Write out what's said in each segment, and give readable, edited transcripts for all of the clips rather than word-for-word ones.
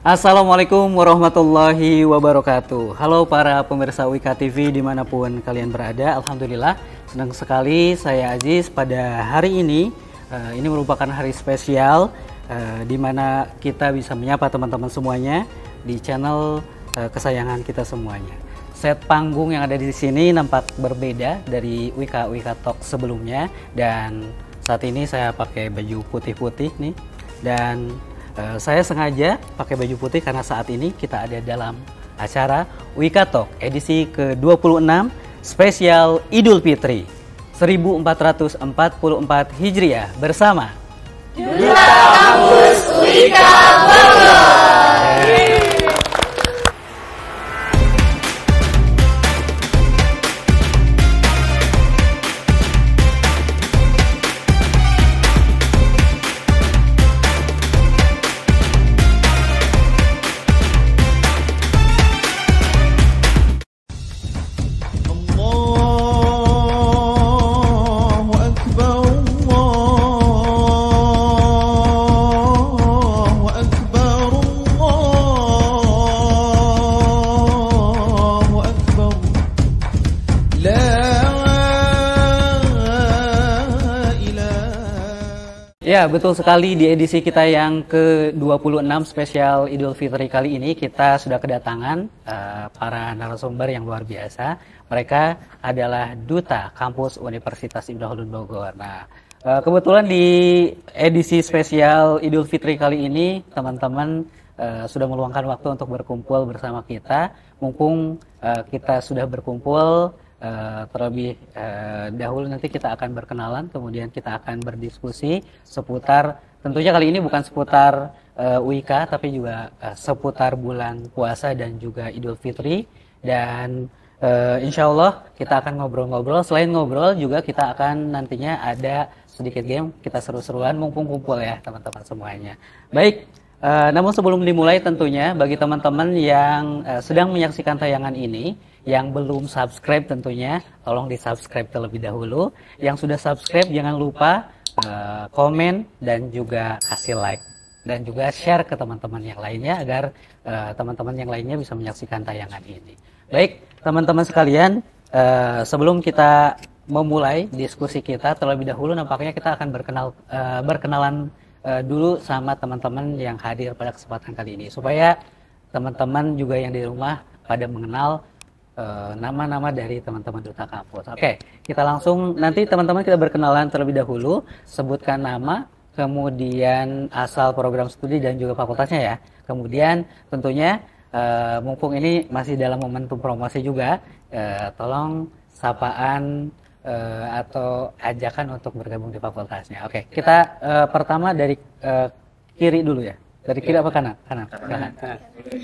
Assalamualaikum warahmatullahi wabarakatuh. Halo para pemirsa Wika TV dimanapun kalian berada. Alhamdulillah senang sekali saya Aziz pada hari ini. Ini merupakan hari spesial di mana kita bisa menyapa teman-teman semuanya di channel kesayangan kita semuanya. Set panggung yang ada di sini nampak berbeda dari Wika Talk sebelumnya, dan saat ini saya pakai baju putih-putih nih, dan saya sengaja pakai baju putih karena saat ini kita ada dalam acara Wika Talk edisi ke-26 spesial Idul Fitri 1444 Hijriah bersama Duta Kampus Wika Bogor. Ya, betul sekali. Di edisi kita yang ke-26 spesial Idul Fitri kali ini kita sudah kedatangan para narasumber yang luar biasa. Mereka adalah Duta Kampus Universitas Ibnu Khaldun Bogor. Nah, kebetulan di edisi spesial Idul Fitri kali ini teman-teman sudah meluangkan waktu untuk berkumpul bersama kita. Mumpung kita sudah berkumpul, terlebih dahulu nanti kita akan berkenalan, kemudian kita akan berdiskusi seputar, tentunya kali ini bukan seputar Wika, tapi juga seputar bulan puasa dan juga Idul Fitri. Dan insya Allah kita akan ngobrol-ngobrol. Selain ngobrol juga kita akan nantinya ada sedikit game, kita seru-seruan mumpung kumpul ya teman-teman semuanya. Baik, namun sebelum dimulai tentunya bagi teman-teman yang sedang menyaksikan tayangan ini, yang belum subscribe tentunya tolong di subscribe terlebih dahulu. Yang sudah subscribe jangan lupa komen dan juga kasih like, dan juga share ke teman-teman yang lainnya agar teman-teman yang lainnya bisa menyaksikan tayangan ini. Baik teman-teman sekalian, sebelum kita memulai diskusi kita terlebih dahulu, nampaknya kita akan berkenalan dulu sama teman-teman yang hadir pada kesempatan kali ini, supaya teman-teman juga yang di rumah pada mengenal nama-nama dari teman-teman Duta Kampus. Oke, kita langsung, nanti teman-teman kita berkenalan terlebih dahulu, sebutkan nama, kemudian asal program studi dan juga fakultasnya ya. Kemudian tentunya mumpung ini masih dalam momentum promosi juga, tolong sapaan atau ajakan untuk bergabung di fakultasnya. Oke, kita pertama dari kiri dulu ya. Dari kiri apa kanan? Kanan.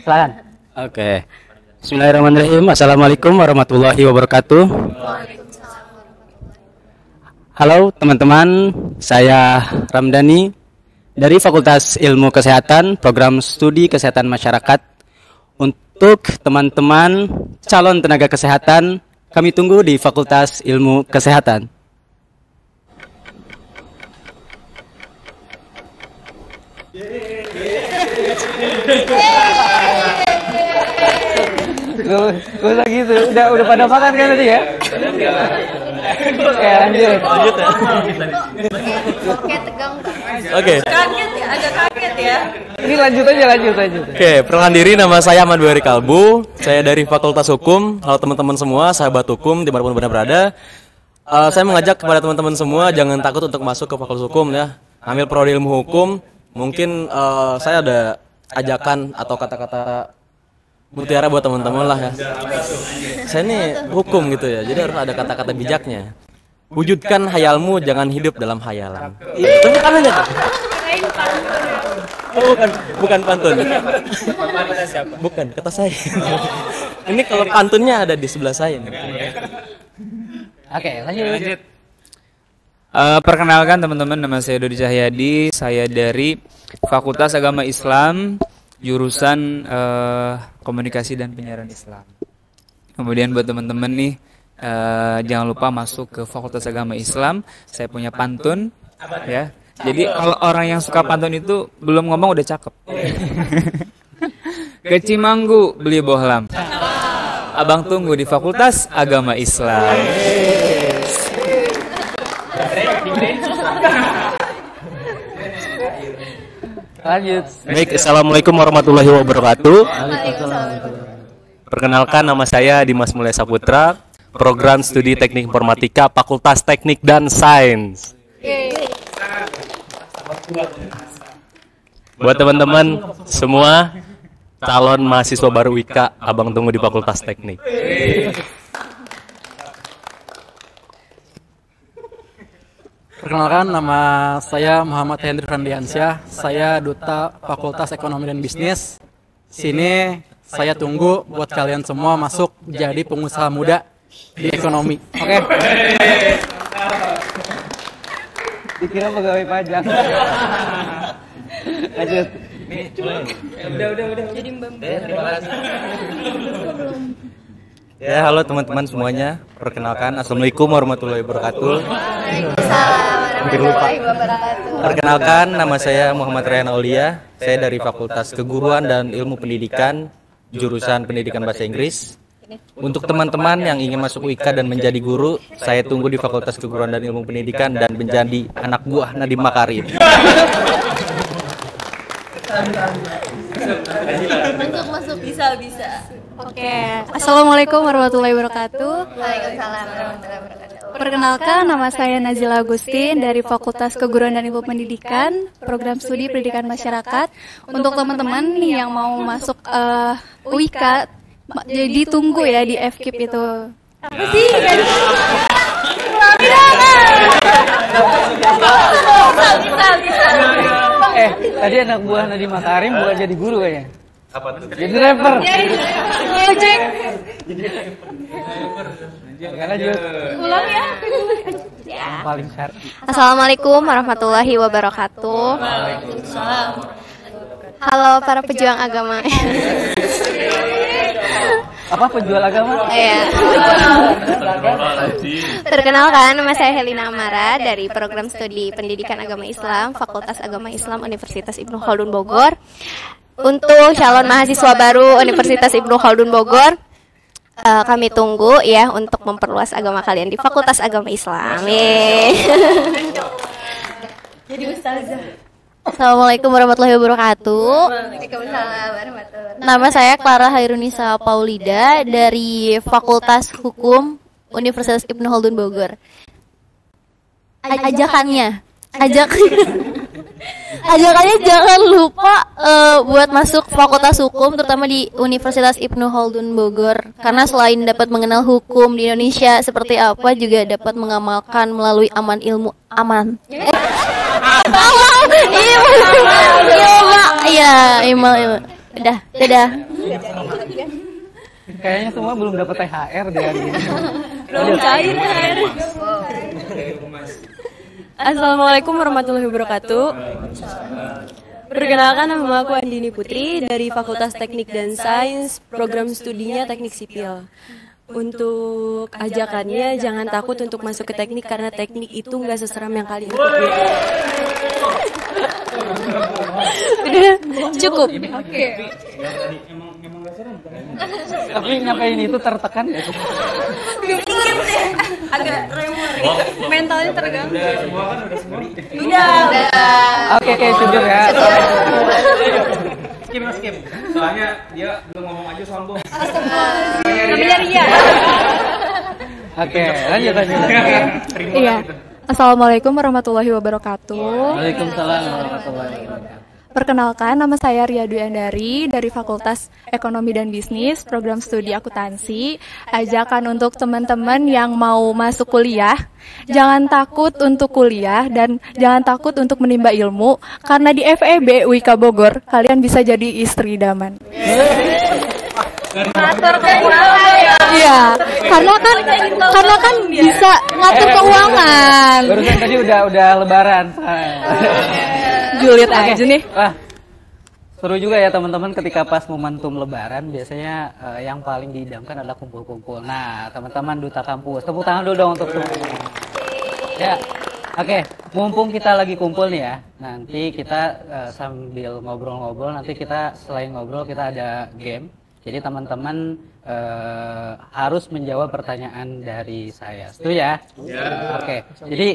Silakan. Oke. Bismillahirrahmanirrahim. Assalamualaikum warahmatullahi wabarakatuh. Halo teman-teman, saya Ramdhani dari Fakultas Ilmu Kesehatan, Program Studi Kesehatan Masyarakat. Untuk teman-teman calon tenaga kesehatan, kami tunggu di Fakultas Ilmu Kesehatan. Gak usah gitu, udah pada makan kan tadi ya? Oke, lanjut. Kayak tegang banget. Oke. Kaget ya, agak kaget ya. Ini lanjut aja. Oke, perkenalkan diri, nama saya Ahmad Buhari Kalbu. Saya dari Fakultas Hukum. Halo teman-teman semua, sahabat hukum dimanapun berada. Saya mengajak kepada teman-teman semua jangan takut untuk masuk ke Fakultas Hukum ya. Ambil prodi ilmu hukum. Mungkin saya ada ajakan atau kata-kata mutiara buat teman-teman lah ya. Saya ini hukum gitu ya, jadi harus ada kata-kata bijaknya. Wujudkan hayalmu, jangan hidup dalam hayalan. Itu bukan aja. Oh, bukan pantun. Bukan, kata saya. Ini kalau pantunnya ada di sebelah saya. Oke, lanjut. Perkenalkan teman-teman, nama saya Dodi Cahyadi. Saya dari Fakultas Agama Islam, jurusan Komunikasi dan Penyiaran Islam. Kemudian buat teman-teman nih, jangan lupa masuk ke Fakultas Agama Islam. Saya punya pantun, ya. Jadi kalau orang yang suka pantun itu belum ngomong udah cakep. ke Cimanggu beli bohlam. Abang tunggu di Fakultas Agama Islam. Lanjut. Baik, assalamualaikum warahmatullahi wabarakatuh. Perkenalkan, nama saya Dimas Mulya Saputra, program studi Teknik Informatika, Fakultas Teknik dan Sains. Buat teman-teman semua calon mahasiswa baru IKA, abang tunggu di Fakultas Teknik. Perkenalkan, nama saya Muhammad Hendri Frandiansyah. Saya Duta Fakultas Ekonomi dan Bisnis. Sini saya tunggu buat kalian semua masuk jadi pengusaha muda di ekonomi. Oke? Dikira pegawai pajak. Lanjut. Udah. Jadi Mbak. Ya, halo teman-teman semuanya. Perkenalkan, assalamualaikum warahmatullahi wabarakatuh. Waalaikumsalam warahmatullahi wabarakatuh. Perkenalkan, nama saya Muhammad Rayhan Aulia. Saya dari Fakultas Keguruan dan Ilmu Pendidikan, jurusan Pendidikan Bahasa Inggris. Untuk teman-teman yang ingin masuk UIKA dan menjadi guru, saya tunggu di Fakultas Keguruan dan Ilmu Pendidikan dan menjadi anak buah Nadiem Makarim. Masuk bisa. Oke, Assalamualaikum warahmatullahi wabarakatuh. Waalaikumsalam warahmatullahi wabarakatuh. Perkenalkan, nama saya Nazila Agustin dari Fakultas Keguruan dan Ilmu Pendidikan, program studi Pendidikan Masyarakat. Untuk teman-teman nih yang mau masuk UIKA, jadi tunggu ya di FKIP itu. Apa sih? Tadi anak buah Nadiem Makarim bukan jadi guru kayaknya. Apa tuh? Jadi rapper. Ojek. Lanjut. Ulang ya. Paling syar'i. Assalamualaikum warahmatullahi wabarakatuh. Halo para pejuang agama. Apa penjual agama? Iya. Perkenalkan, nama saya Helina Amara dari program studi Pendidikan Agama Islam, Fakultas Agama Islam Universitas Ibnu Khaldun Bogor. Untuk calon mahasiswa baru Universitas Ibnu Khaldun Bogor, kami tunggu ya untuk memperluas agama kalian di Fakultas Agama Islam. Jadi ustazah. Assalamualaikum warahmatullahi wabarakatuh. Waalaikumsalam warahmatullahi wabarakatuh. Nama saya Clara Hairunisa Paulida dari Fakultas Hukum Universitas Ibnu Khaldun Bogor. Ajakannya jangan lupa buat masuk Fakultas Hukum, terutama di Universitas Ibnu Khaldun Bogor, karena selain dapat mengenal hukum di Indonesia seperti apa, juga dapat mengamalkan melalui ilmu. Udah. Kayaknya semua belum dapat THR deh hari ini. Belum cair THR. Assalamualaikum warahmatullahi wabarakatuh. Perkenalkan, nama aku Andini Putri dari Fakultas Teknik dan Sains, program studinya Teknik Sipil. Untuk ajakannya, jangan takut untuk masuk ke teknik karena teknik itu nggak seseram yang kalian pikir. Udah, cukup. Oke. Tapi nyampein itu tertekan ya? Dikit deh, agak tremor. Mentalnya terganggu. Udah. Oke, cukup ya. Skip. Soalnya dia belum ngomong aja sombong. Namanya Ria. Oke, lanjut. Iya. Assalamualaikum warahmatullahi wabarakatuh. Waalaikumsalam warahmatullahi wabarakatuh. Perkenalkan, nama saya Ria Dwi Andari dari Fakultas Ekonomi dan Bisnis, program studi akuntansi. Ajakan untuk teman-teman yang mau masuk kuliah, jangan takut untuk kuliah dan jangan takut untuk menimba ilmu, karena di FEB UIKA Bogor kalian bisa jadi istri idaman. Iya, karena kan bisa ngatur keuangan. Barusan tadi udah lebaran. Julid aja nih. Wah, seru juga ya teman-teman ketika pas momentum lebaran biasanya yang paling diidamkan adalah kumpul-kumpul. Nah, teman-teman duta kampus, tepuk tangan dulu dong untuk semua. Ya, Oke, mumpung kita lagi kumpul nih ya, nanti kita sambil ngobrol-ngobrol, nanti kita selain ngobrol kita ada game. Jadi teman-teman harus menjawab pertanyaan dari saya. Setuju ya? Oke, jadi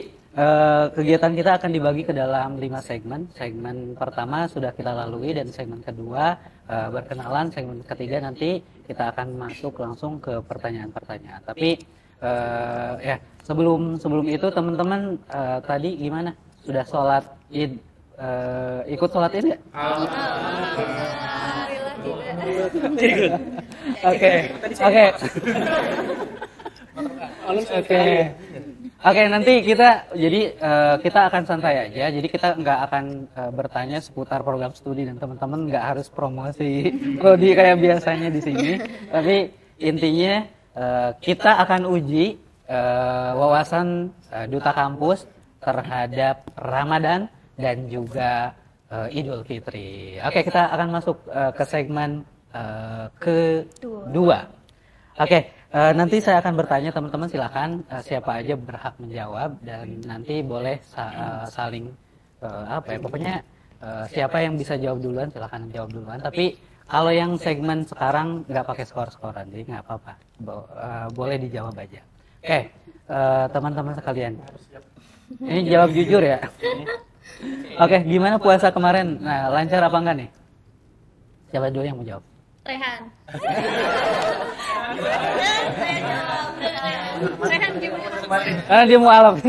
kegiatan kita akan dibagi ke dalam 5 segmen. Segmen pertama sudah kita lalui dan segmen kedua berkenalan. Segmen ketiga nanti kita akan masuk langsung ke pertanyaan-pertanyaan. Tapi ya sebelum itu teman-teman tadi gimana? Sudah sholat id? Ikut sholat id nggak? Oke, nanti kita kita akan santai aja. Jadi kita nggak akan bertanya seputar program studi dan teman-teman nggak harus promosi prodi kayak biasanya di sini. Tapi intinya kita akan uji wawasan duta kampus terhadap Ramadan dan juga Idul Fitri. Oke, kita akan masuk ke segmen kedua. Oke, nanti saya akan bertanya, teman-teman silakan siapa aja berhak menjawab dan nanti boleh saling pokoknya siapa yang bisa jawab duluan silakan jawab duluan. Tapi kalau yang segmen sekarang nggak pakai skor-skoran, jadi nggak apa-apa, boleh dijawab aja. Oke, teman-teman sekalian, ini jawab jujur ya. Oke, gimana puasa kemarin? Nah, lancar apa enggak nih? Siapa dulu yang mau jawab? Rehan. Rehan gimana? Karena dia mau alam.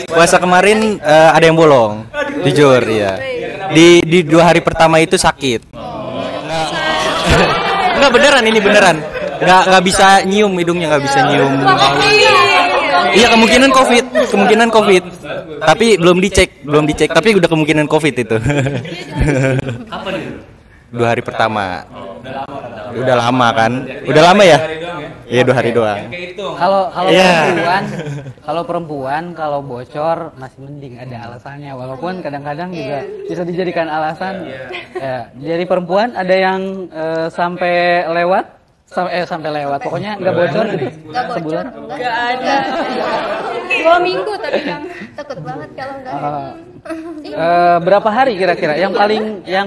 Puasa kemarin ada yang bolong, jujur ya. Di 2 hari pertama itu sakit. Enggak beneran, ini beneran. Nggak bisa nyium, hidungnya nggak bisa nyium. Iya, kemungkinan COVID. Tapi belum dicek, tapi udah kemungkinan COVID itu. Kapan itu? 2 hari pertama. Udah lama kan? Udah lama ya? Iya, 2 hari doang. Kalau perempuan kalau bocor masih mending ada alasannya, walaupun kadang-kadang juga bisa dijadikan alasan. Ya, jadi perempuan ada yang sampai lewat. Sampai lewat, pokoknya nggak bocor gitu. Sebulan? Nggak ada. 2 minggu tapi kan takut banget kalau nggak. Berapa hari kira-kira? Yang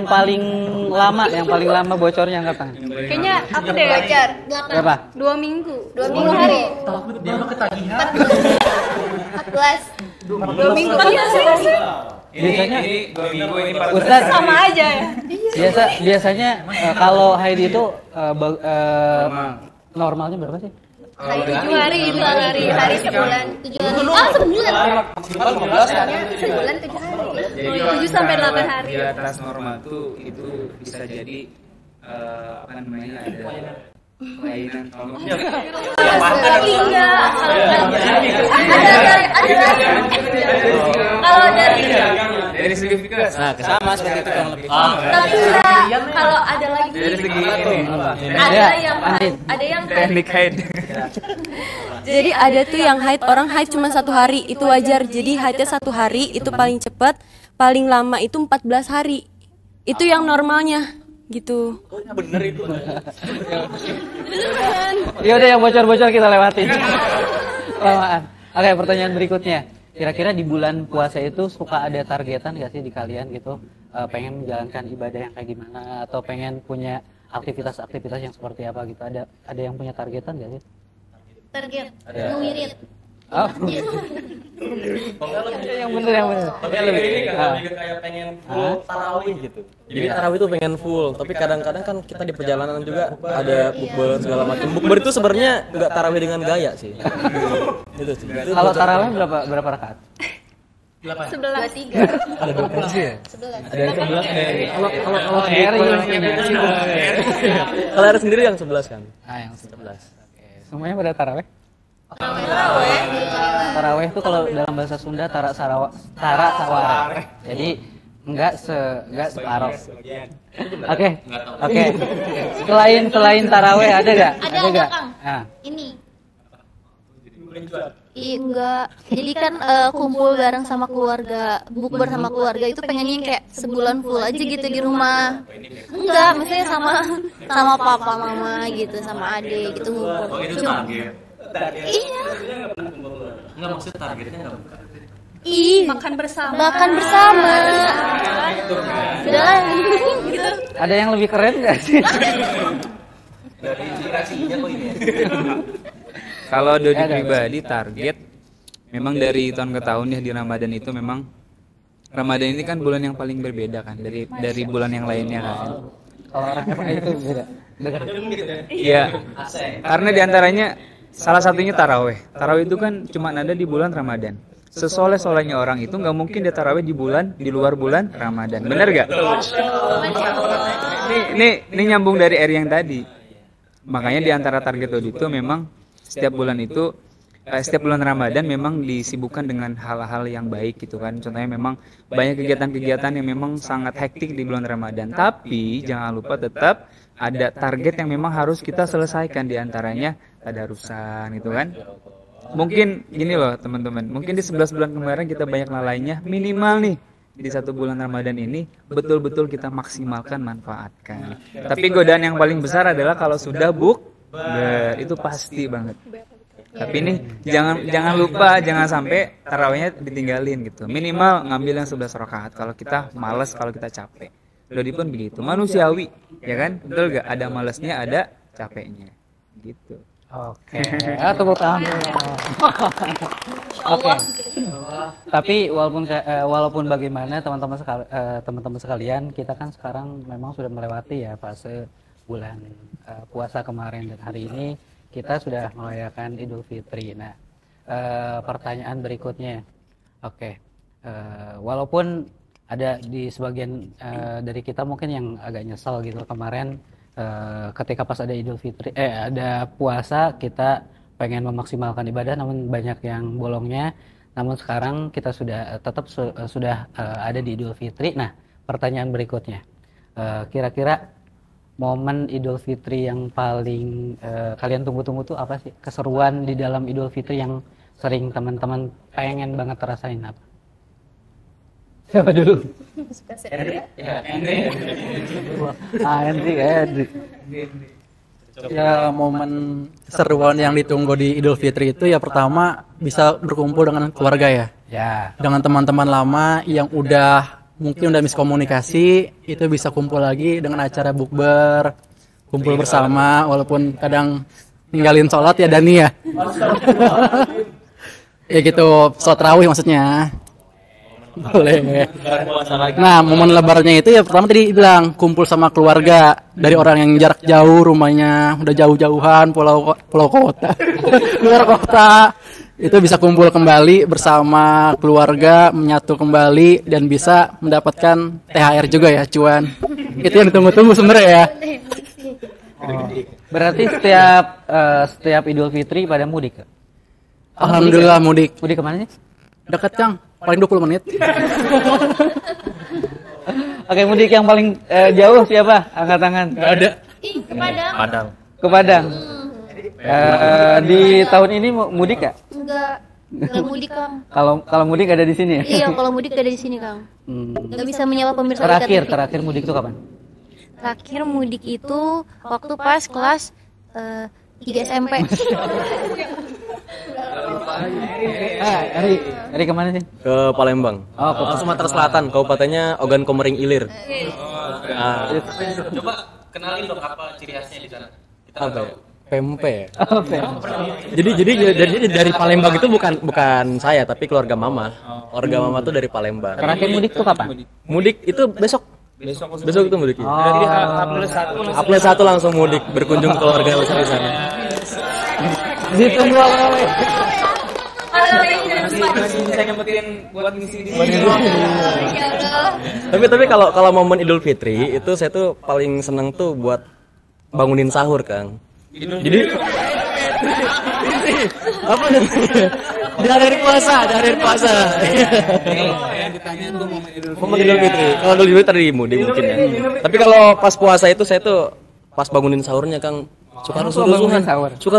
paling lama bocornya kapan? Kayaknya aku deh bocor. Berapa? 2 minggu. 2 minggu hari. Dia mah ketagihan. 14. 2 minggu. Biasanya ini 2 minggu ini Ustaz sama aja ya. Biasanya kalau haid itu normalnya berapa sih? 7 hari, hari sebulan, 7 hari. Sebulan. maksimal 15 kan? Sebulan 7 hari. 7 sampai 8 hari. Di atas normal tuh itu bisa jadi apa namanya ada kelainan kalau kalau dari segi fikih Sama seperti itu kurang lebih. tapi kalau ada lagi dari segi ini ada yang teknik haid. Jadi ada tuh yang haid, orang haid cuma 1 hari, itu wajar. Jadi haidnya 1 hari itu paling cepat, paling lama itu 14 hari. Itu yang normalnya gitu. Bener itu. Ya udah, yang bocor-bocor kita lewatin. Lamaan. Oke, pertanyaan berikutnya. Kira-kira di bulan puasa itu suka ada targetan nggak sih di kalian gitu? Pengen menjalankan ibadah yang kayak gimana atau pengen punya aktivitas-aktivitas yang seperti apa gitu? Ada yang punya targetan nggak sih? target ngewirit. Oh. yang bener. Tapi lebih ini kan lebih kayak pengen full tarawih gitu. Jadi tarawih itu pengen full, tapi kadang-kadang kan kita di perjalanan juga ada bukber segala macam. Bukber itu sebenarnya enggak tarawih dengan gaya sih. Itu sih. Kalau tarawih berapa rakaat? 11 3. Ada 12 ya? 11. Ada yang 11 ada kalau ada sendiri yang 11 kan? Yang 11. Oke. Semuanya pada tarawih? Tarawih itu kalau dalam bahasa Sunda tara saware. Jadi enggak separuh. Oke. Selain tarawih ada enggak? Ada Kang. Nah. Ini. Enggak. Jadi kan kumpul bareng sama keluarga, bukber sama keluarga itu pengennya kayak sebulan full aja gitu di rumah. Enggak, misalnya sama papa, mama gitu, sama adik gitu ngumpul. Oh, itu target. Iya. Enggak, maksud targetnya enggak buka. Ih, makan bersama. Udahlah. Gitu. Ada yang lebih keren nggak sih? Dari inspirasinya kok ini. Kalau Dodi pribadi target memang dari tahun ke tahun ya di Ramadan itu memang Ramadan ini kan bulan yang paling berbeda kan dari bulan yang lainnya kan. Kalau orang FA itu beda. Dengar. Iya. Karena diantaranya salah satunya taraweh. Taraweh itu kan cuma ada di bulan Ramadan. Sesoleh-solehnya orang itu nggak mungkin dia taraweh di luar bulan Ramadan. Bener gak? Ini nyambung dari Eri yang tadi. Makanya di antara target Dodi itu memang setiap bulan Ramadan memang disibukkan dengan hal-hal yang baik gitu kan. Contohnya memang banyak kegiatan-kegiatan yang memang sangat hektik di bulan Ramadan. Tapi jangan lupa tetap ada target yang memang harus kita selesaikan, di antaranya tadarusan gitu kan. Mungkin gini loh teman-teman, mungkin di 11 bulan kemarin kita banyak lalainya, minimal nih di 1 bulan Ramadan ini betul-betul kita maksimalkan, manfaatkan. Tapi godaan yang paling besar adalah kalau sudah itu pasti banget. Tapi ini jangan lupa, jangan sampai tarawihnya ditinggalin gitu. Minimal ngambil yang 11 rakaat kalau kita malas, kalau kita capek. Dodi pun begitu, manusiawi, ya kan? Betul gak? Ada malasnya, ada capeknya, gitu. Oke, tepuk tangan. Oke. Tapi walaupun bagaimana teman-teman sekalian, kita kan sekarang memang sudah melewati ya fase bulan puasa kemarin, dan hari ini kita sudah merayakan Idul Fitri. Nah, pertanyaan berikutnya, walaupun ada di sebagian dari kita mungkin yang agak nyesal gitu kemarin. Ketika pas ada Idul Fitri, ada puasa, kita pengen memaksimalkan ibadah, namun banyak yang bolongnya. Namun sekarang kita sudah sudah ada di Idul Fitri. Nah, pertanyaan berikutnya, kira-kira momen Idul Fitri yang paling kalian tunggu-tunggu tuh apa sih? Keseruan di dalam Idul Fitri yang sering teman-teman pengen banget rasain apa? Siapa dulu? Henry. Ya, momen keseruan yang ditunggu di Idul Fitri itu ya pertama bisa berkumpul dengan keluarga ya. Ya. Dengan teman-teman lama yang mungkin udah miskomunikasi, itu bisa kumpul lagi dengan acara bukber, kumpul bersama, walaupun kadang ninggalin sholat ya Dani ya. Ya gitu, sholat tarawih maksudnya. Boleh. Nah, momen lebarannya itu ya pertama tadi bilang kumpul sama keluarga, dari orang yang jarak jauh, rumahnya udah jauh-jauhan, pulau kota, luar kota, itu bisa kumpul kembali bersama keluarga, menyatu kembali, dan bisa mendapatkan THR juga ya, cuan. Itu yang ditunggu-tunggu sebenarnya ya. Berarti setiap Idul Fitri pada mudik? Alhamdulillah mudik. Mudik kemana sih? Dekat Kang, paling 20 menit. Oke, mudik yang paling jauh siapa? Angkat tangan. Gak ada. Ke Padang. Ke Padang. Di tahun ini mudik gak? Enggak mudik, Kang. Kalau mudik ada di sini ya? Iya, kalau mudik ada di sini, Kang. Enggak bisa menyapa pemirsa. Terakhir mudik itu kapan? Terakhir mudik itu waktu pas kelas 3 SMP. Dari kemana sih? Ke Palembang. Oh, ke Sumatera Selatan, kabupatennya Ogan Komering Ilir. Coba kenalin dong apa ciri khasnya di sana. Apa ya? Pempek. Jadi dari Palembang itu bukan saya, tapi keluarga mama. Keluarga mama tuh dari Palembang. Terakhir mudik tuh kapan? Mudik itu besok itu mudik. Jadi H+1 langsung mudik, berkunjung ke keluarga besar di sana. Ditunggu apa? masih bisa nyempetin buat ngisi di sini. Tapi kalau momen Idul Fitri itu saya tuh paling seneng tuh buat bangunin sahur, Kang. Jadi apa namanya? Dari puasa. Yang ditanya tuh Momen Idul Fitri. Kalau Idul Fitri tadi mudik mungkin ya. Tapi kalau pas puasa itu saya tuh pas bangunin sahurnya, Kang, suka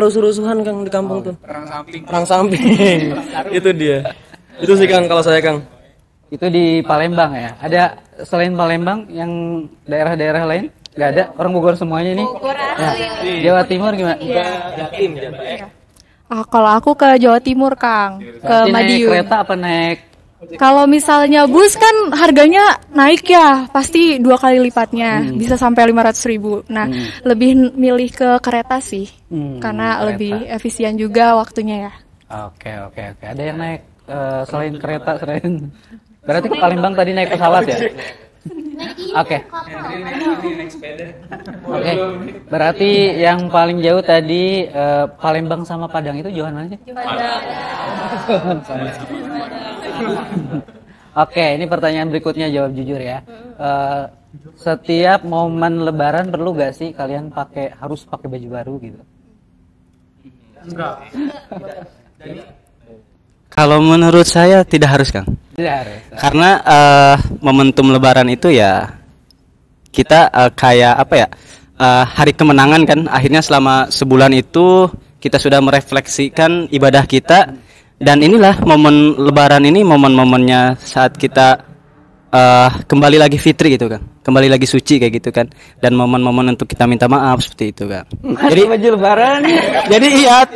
rusuh-rusuhan Kang di kampung tuh. Perang samping. Itu dia. Itu sih Kang kalau saya, Kang. Itu di Palembang ya. Ada selain Palembang yang daerah-daerah lain? Gak ada. Orang Bogor semuanya nih. Bogor ya. Jawa Timur gimana? Jatim. Kalau aku ke Jawa Timur, Kang, ke Berarti naik Madiun. kereta apa naik? Kalau misalnya bus kan harganya naik ya, pasti 2 kali lipatnya, bisa sampai 500.000. Nah, lebih milih ke kereta sih, karena kereta. lebih efisien juga waktunya ya. Oke. Ada yang naik selain kereta, berarti ke Palembang tadi naik pesawat ya? Oke. Berarti yang paling jauh tadi Palembang sama Padang itu jauhan mana sih? Oke, ini pertanyaan berikutnya, jawab jujur ya. Setiap momen Lebaran perlu gak sih kalian harus pakai baju baru gitu? Kalau menurut saya tidak harus, Kang. Tidak harus. Karena momentum Lebaran itu ya kita kayak apa ya, hari kemenangan kan. Akhirnya selama sebulan itu kita sudah merefleksikan ibadah kita, dan inilah momen Lebaran ini momen-momennya saat kita kembali lagi fitri gitu kan, kembali lagi suci kayak gitu kan, dan momen-momen untuk kita minta maaf seperti itu, Kang. Jadi baju Lebaran. Jadi iya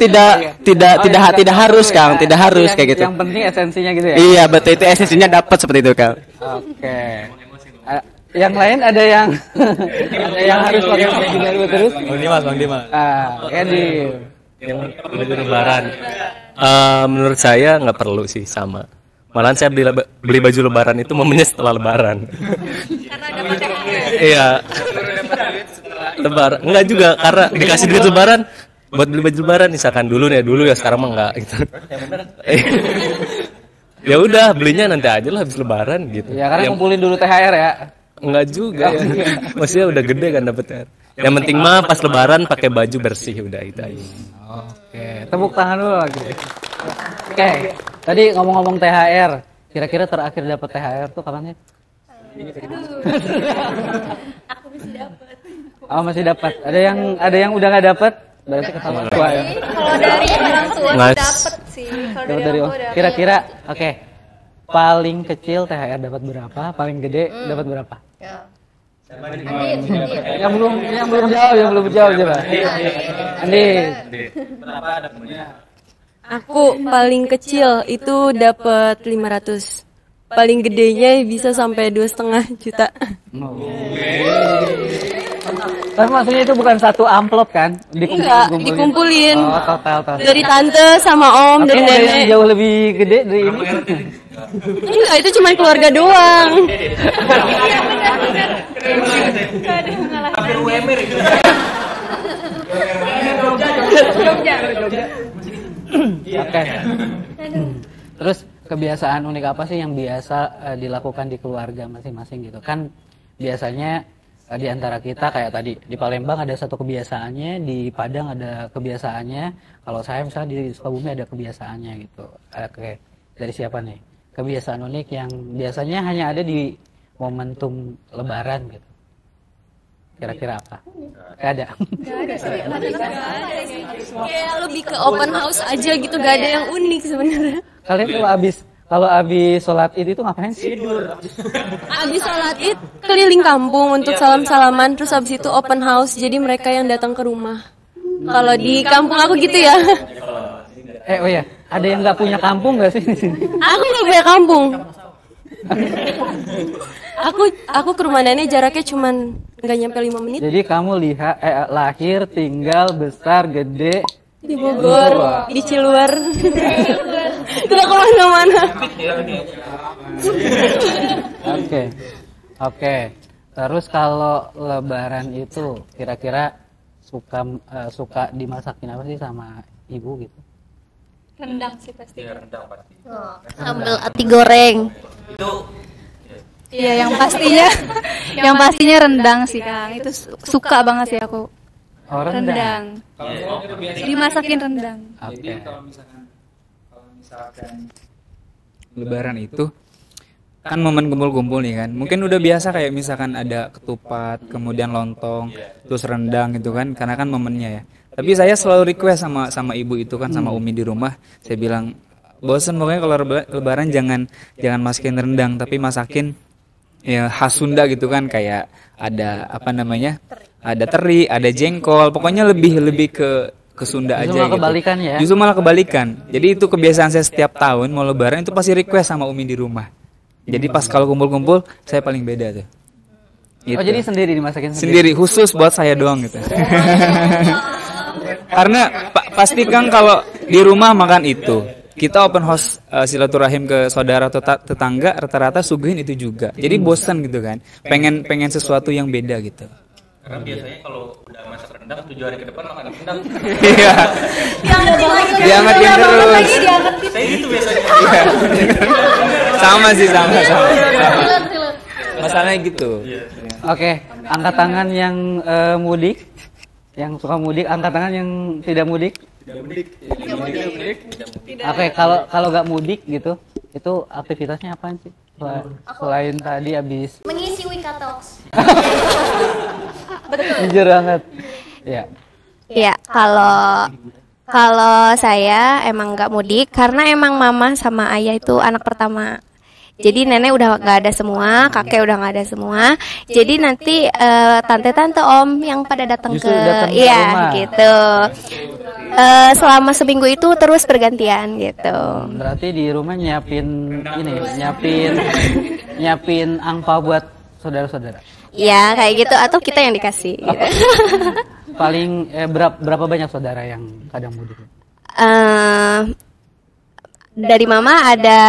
tidak harus, Kang, tidak harus kayak gitu. Yang penting esensinya gitu ya. Iya, betul, itu esensinya dapat seperti itu, Kang. Oke. Yang lain ada yang ada yang harus pakai baju baru terus? Bang Dimas. Edi. Baju Lebaran. Menurut saya nggak perlu sih, sama. Malahan saya beli baju Lebaran itu momennya setelah Lebaran. Karena dapat THR. Iya. Lebaran enggak juga, karena dikasih duit Lebaran buat beli baju Lebaran, misalkan dulu ya, sekarang mah enggak gitu. Ya udah, belinya nanti aja lah habis Lebaran gitu. Ya karena kumpulin dulu THR ya. Enggak juga ya. Maksudnya udah gede kan dapet THR. Yang penting mah pas Lebaran pakai baju bersih, udah itu aja. Oke, tepuk tangan dulu lagi. Oke, tadi ngomong-ngomong THR, kira-kira terakhir dapat THR tuh kapan ya? Aku masih dapat. Oh, masih dapat. Ada yang udah nggak dapat? Berarti ketahuan tua ya. Kalau dari orang tua Nice. dapat sih. Kalau Dapat dari dari orang tua udah. kira-kira oke. Paling kecil THR dapat berapa? Paling gede dapat berapa? Yang belum jawab coba. Andi. Aku paling kecil itu dapat 500. Paling gedenya bisa sampai 2,5 juta. Tapi maksudnya itu bukan satu amplop kan? Enggak, dikumpulin. Oh, total. Dari tante sama om, dari Tapi ada yang nenek. jauh lebih gede dari ini. Enggak, itu cuma keluarga doang. Oke. Terus kebiasaan unik apa sih yang biasa dilakukan di keluarga masing-masing gitu kan? Biasanya di antara kita kayak tadi di Palembang ada satu kebiasaannya, di Padang ada kebiasaannya. Kalau saya misalnya di Sukabumi ada kebiasaannya gitu. Oke, dari siapa nih? Kebiasaan unik yang biasanya hanya ada di momentum Lebaran gitu. Kira-kira apa? Gak ada. Kayak lebih ke open house aja gitu, gak ada yang unik sebenarnya. Kalian kalau abis sholat Id itu ngapain sih? Abis sholat id keliling kampung untuk salam-salaman, terus abis itu open house, jadi mereka yang datang ke rumah. Kalau di kampung aku gitu ya. Oh ya, ada yang nggak punya kampung nggak sih di sini? Aku nggak punya kampung. Aku ke rumah nenek jaraknya cuman nggak nyampe 5 menit. Jadi kamu lihat lahir, tinggal, besar, gede Di Bogor, di Ciluar. Tidak kemana-mana. Oke. Terus kalau Lebaran itu kira-kira suka dimasakin apa sih sama ibu gitu? Rendang sih pasti. Sambal ati goreng. Iya, yang pastinya rendang sih, Kang. Itu suka banget sih aku. Oh, rendang. Dimasakin rendang. Oke. Kalau misalkan Lebaran itu kan momen kumpul-kumpul nih kan. Mungkin udah biasa kayak misalkan ada ketupat, kemudian lontong, terus rendang gitu kan, karena kan momennya ya. Tapi saya selalu request sama ibu itu kan, sama Umi di rumah. Saya bilang, bosen pokoknya kalau Lebaran jangan masukin rendang, tapi masakin ya khas Sunda gitu kan, kayak ada apa namanya, ada teri, ada jengkol, pokoknya lebih ke ke Sunda Justru aja malah gitu. kebalikan ya? Justru malah kebalikan. Jadi itu kebiasaan saya setiap tahun mau lebaran itu pasti request sama Umi di rumah. Jadi pas kalau kumpul-kumpul saya paling beda tuh. Gitu. Oh jadi sendiri dimasakin Sendiri khusus buat saya doang gitu. Karena pasti kan kalau di rumah makan itu, kita open house silaturahim ke saudara atau tetangga rata-rata suguhin itu juga. Jadi bosan gitu kan. Pengen sesuatu yang beda gitu. Karena biasanya kalau udah masak rendang 7 hari ke depan makan rendang. Iya. Diangetin terus. Saya gitu biasanya. Sama sih sama. Masalahnya gitu. Oke, angkat tangan yang mudik, yang suka mudik, angkat tangan yang tidak mudik. Oke, kalau nggak mudik gitu, itu aktivitasnya apaan sih? Selain tadi habis Mengisi Wika Talks. jujur banget. Ya. Iya, kalau saya emang nggak mudik karena emang mama sama ayah itu anak pertama. Jadi nenek udah nggak ada semua, kakek udah nggak ada semua. Jadi nanti tante-tante om yang pada datang Justru ke, datang ke iya rumah. gitu. Selama seminggu itu terus bergantian gitu. Berarti di rumah nyiapin angpau buat saudara-saudara. Iya kayak gitu atau kita yang dikasih. Gitu. Paling berapa banyak saudara yang kadang mudik? Dari mama ada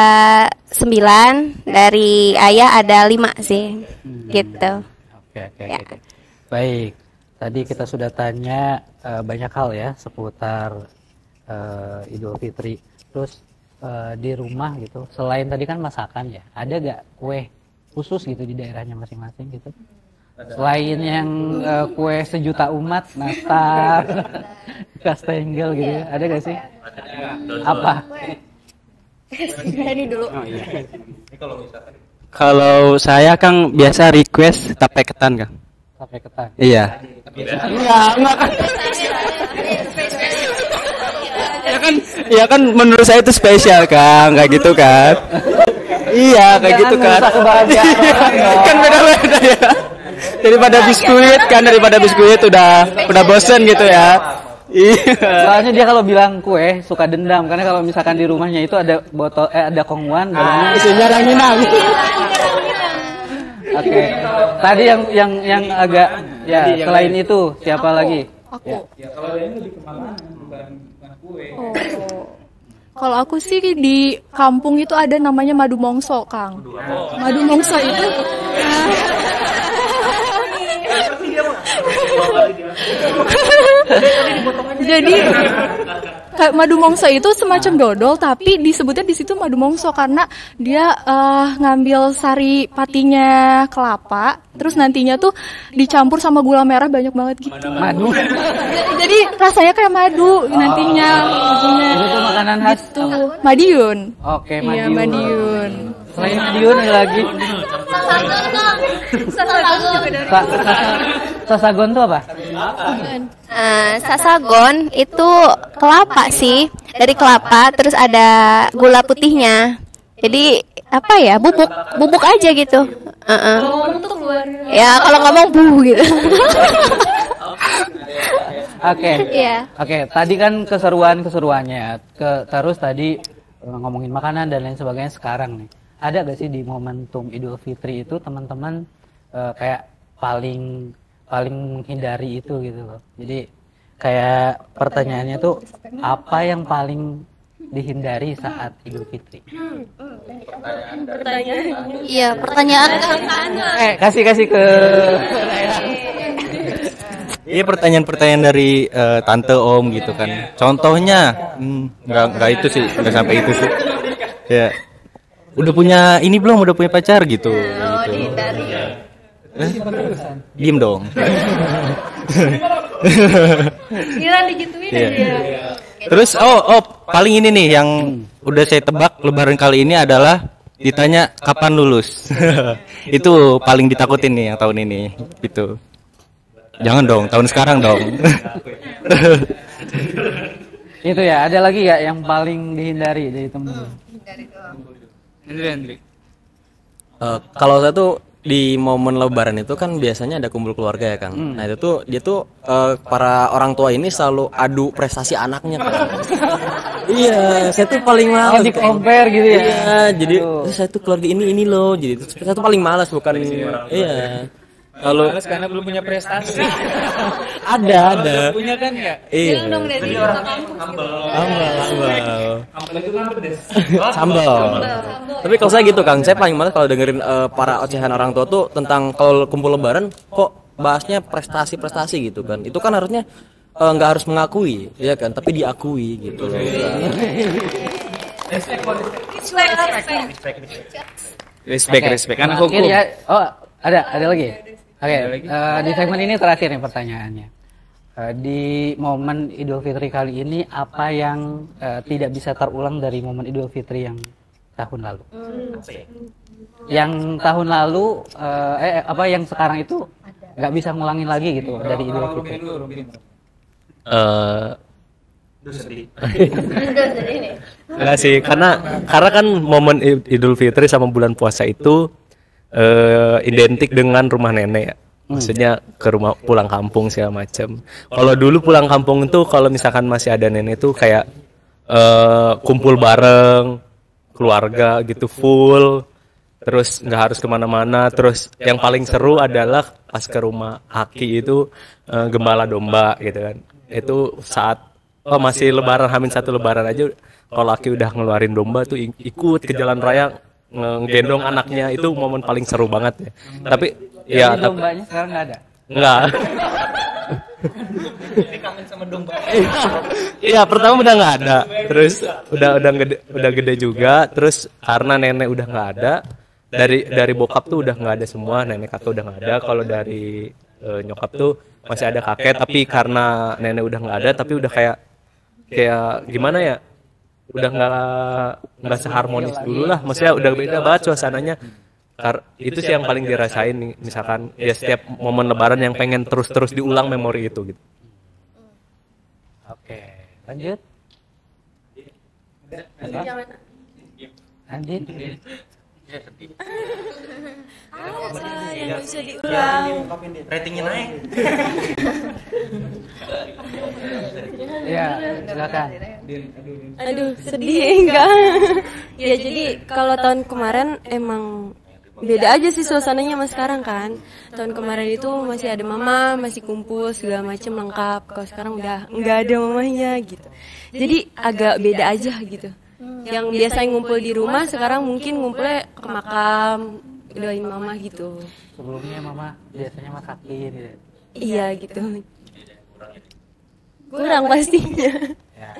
9, dari ayah ada 5 sih, gitu. Oke. Baik, tadi kita sudah tanya banyak hal ya seputar Idul Fitri. Terus di rumah gitu, selain tadi kan masakan ya, ada gak kue khusus gitu di daerahnya masing-masing gitu? Selain yang kue sejuta umat, nastar, kastengel gitu, ada gak sih? Apa? Ini dulu. Kalau saya Kang biasa request tape ketan Kang. Tape ketan. Iya. Enggak kan. Ya kan menurut saya itu spesial Kang, kayak gitu kan. Iya, kayak gitu kan. Kan beda-beda ya. Daripada biskuit udah bosen gitu ya. Iya. Soalnya dia kalau bilang kue suka dendam karena kalau misalkan di rumahnya itu ada botol ada kongwan dalamnya Isinya ranginang. Oke. Tadi yang agak ya selain itu siapa lagi? Aku. Ya kalau ini lebih ke makanan bukan kue. Kalau aku sih di kampung itu ada namanya madu mongso, Kang. Madu mongso itu jadi madu mongso itu semacam dodol tapi disebutnya di situ madu mongso karena dia ngambil sari patinya kelapa terus nantinya tuh dicampur sama gula merah banyak banget gitu. Madu. Jadi rasanya kayak madu nantinya. Itu makanan khas. Itu Madiun. Oke, Iya, Madiun. Madiun. Selain Madiun ada lagi. Sasagon tuh apa? Sasagon itu kelapa sih, dari kelapa terus ada gula putihnya. Jadi apa ya, bubuk aja gitu. Ya kalau ngomong gitu. Oke. Iya. Oke, tadi kan keseruannya. Terus tadi ngomongin makanan dan lain sebagainya. Sekarang nih, ada gak sih di momentum Idul Fitri itu teman-teman kayak paling menghindari itu gitu loh. Jadi kayak pertanyaannya tuh apa yang paling dihindari saat Idul Fitri? Iya, pertanyaan Kasih ke Iya, pertanyaan-pertanyaan dari tante om gitu kan. Contohnya, nggak itu sih, nggak sampai itu sih. Ya, udah punya ini belum? Udah punya pacar gitu. Diem dong. Kira digituin aja. Terus, paling ini nih yang udah saya tebak Lebaran kali ini adalah ditanya kapan lulus. Itu paling ditakutin nih yang tahun ini, gitu. Jangan dong, tahun sekarang dong. itu ya, ada lagi ya yang paling dihindari dari temen? Hendrik. Kalau saya tuh di momen Lebaran itu kan biasanya ada kumpul keluarga ya Kang. Nah itu tuh dia tuh para orang tua ini selalu adu prestasi anaknya Kang. Iya, saya tuh paling malas. di compare gitu ya. Iya, jadi saya tuh keluarga ini loh. Jadi saya tuh paling malas bukan. Iya. Kalau karena belum punya prestasi. ada. Punya kan ya? Iya. dong dari orang kampung. Sambal itu kan pedes. Sambal. Tapi kalau saya gitu Kang, saya paling males kalau dengerin para ocehan orang tua tuh tentang kalau kumpul Lebaran kok bahasnya prestasi gitu kan. Itu kan harusnya nggak harus mengakui, ya kan? Tapi diakui gitu. Respect. Kan Akhir hukum. ya. Oh, ada lagi. Oke, di segmen ini terakhir nih pertanyaannya. Di momen Idul Fitri kali ini apa yang tidak bisa terulang dari momen Idul Fitri yang tahun lalu? Yang tahun lalu apa yang sekarang itu nggak bisa ngulangin lagi gitu dari Idul Fitri? Enggak sih, karena kan momen Idul Fitri sama bulan puasa itu identik dengan rumah nenek ya. Maksudnya ke rumah pulang kampung segala macam. Kalau dulu pulang kampung itu kalau misalkan masih ada nenek tuh kayak kumpul bareng keluarga gitu full. Terus nggak harus kemana-mana. Terus yang paling seru adalah pas ke rumah Aki itu gembala domba gitu kan. Itu saat masih lebaran, H-1 lebaran aja kalau Aki udah ngeluarin domba tuh ikut ke jalan raya ngegendong anaknya, itu momen paling seru banget ya. Tapi ya dombanya sekarang nggak ada. Enggak. Jadi kangen sama domba. Iya, pertama udah nggak ada. Terus udah gede juga. Terus karena nenek udah nggak ada, dari bokap tuh udah nggak ada semua, nenek kakek udah nggak ada. Kalau dari nyokap tuh masih ada kakek, tapi karena nenek udah nggak ada, tapi udah kayak gimana ya? Udah nggak seharmonis dulu lah. Maksudnya udah beda banget suasananya. Itu sih yang paling dirasain nih, misalkan ya setiap momen lebaran yang pengen terus diulang memori itu gitu. Oke, lanjut. Lanjut. Yang bisa diulang. Ratingnya naik. Ya, silakan. Aduh, sedih enggak. Ya jadi kalau tahun kemarin emang beda aja sih suasananya sama sekarang kan. Tahun kemarin itu masih ada mama, masih kumpul segala macam lengkap. Kalau sekarang udah nggak ada mamanya gitu. Jadi agak beda aja gitu. Yang biasanya ngumpul di rumah sekarang mungkin ngumpulnya ke makam, doain mama gitu. Sebelumnya mama biasanya masakin gitu. Iya gitu. Kurang pastinya. Ya.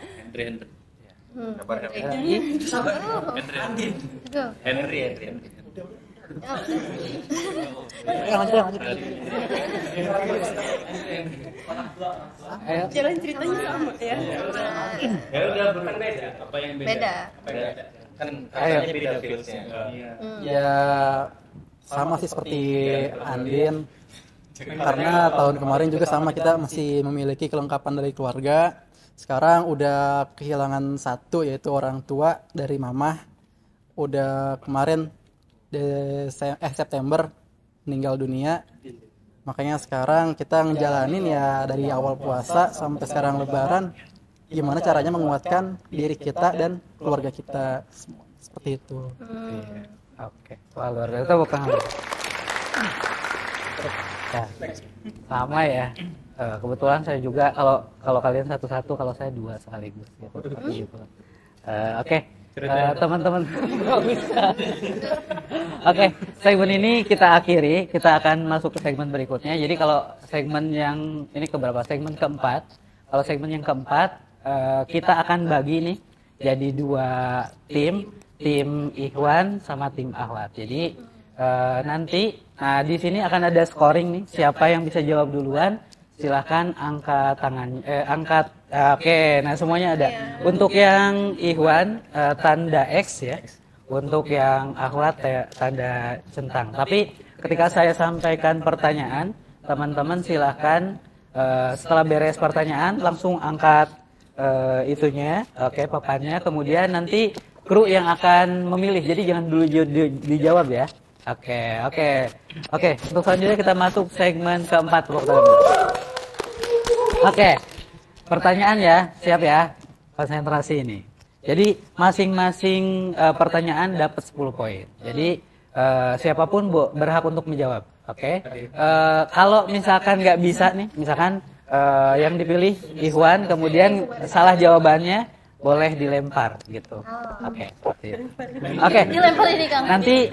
Henry. Jalan ceritanya sama ya. Ya udah bukan beda. Apa yang beda? Kan katanya beda feelsnya. Ya sama sih seperti Andin, karena tahun kemarin juga sama, kita masih memiliki kelengkapan dari keluarga. Sekarang udah kehilangan satu, yaitu orang tua dari mama. Udah kemarin September meninggal dunia. Makanya sekarang kita ngejalanin ya dari awal puasa sampai sekarang lebaran, gimana caranya menguatkan diri kita dan keluarga kita, seperti itu. Oke, wah luar biasa, bukan. Ya, sama ya. Kebetulan saya juga kalau kalian satu-satu, kalau saya dua sekaligus gitu. Oke. Teman-teman Oke, segmen ini kita akhiri. Kita akan masuk ke segmen berikutnya. Jadi kalau segmen yang ini keberapa? Segmen keempat. Kalau segmen yang keempat kita akan bagi nih jadi dua tim Ikhwan sama tim Akhwat. Jadi nanti di sini akan ada scoring nih. Siapa yang bisa jawab duluan, silahkan angkat tangan, Oke, nah semuanya ada. Untuk yang Ikhwan tanda X ya. Untuk yang Akhwat tanda centang. Tapi ketika saya sampaikan pertanyaan, teman-teman silahkan setelah beres pertanyaan langsung angkat itunya, papannya. Kemudian nanti kru yang akan memilih. Jadi jangan dulu dijawab ya. Oke. Untuk selanjutnya kita masuk segmen keempat. Oke. Pertanyaan ya, siap ya. Konsentrasi ini. Jadi masing-masing pertanyaan dapat 10 poin. Jadi siapapun berhak untuk menjawab. Oke. Kalau misalkan nggak bisa nih, misalkan yang dipilih Ikhwan, kemudian salah jawabannya boleh dilempar gitu. Oke. Dilempar ini, Kang. Nanti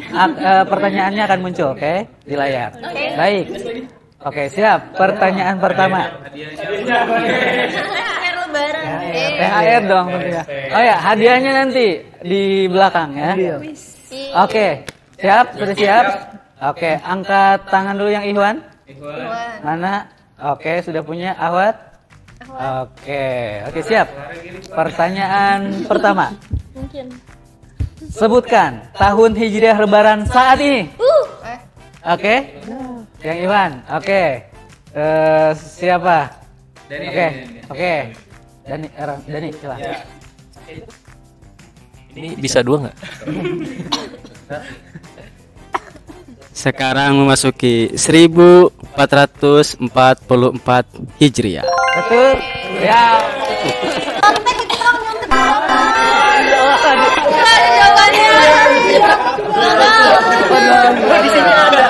pertanyaannya akan muncul, oke, di layar. Baik. Oke, siap. Pertanyaan pertama. THR dong tentunya. Oh ya, hadiahnya nanti di belakang ya. Oke. Siap? Sudah siap? Oke, angkat tangan dulu yang Ikhwan. Mana? Oke, sudah punya Ahwat? Oke, siap. Pertanyaan pertama. Sebutkan tahun Hijriah Lebaran saat ini. Oke. Yang Iwan. Oke. Siapa? Oke. Dani, silakan. Ini bisa 2 nggak? Sekarang memasuki 1444 Hijriah. Betul? Ya. Di sini ada.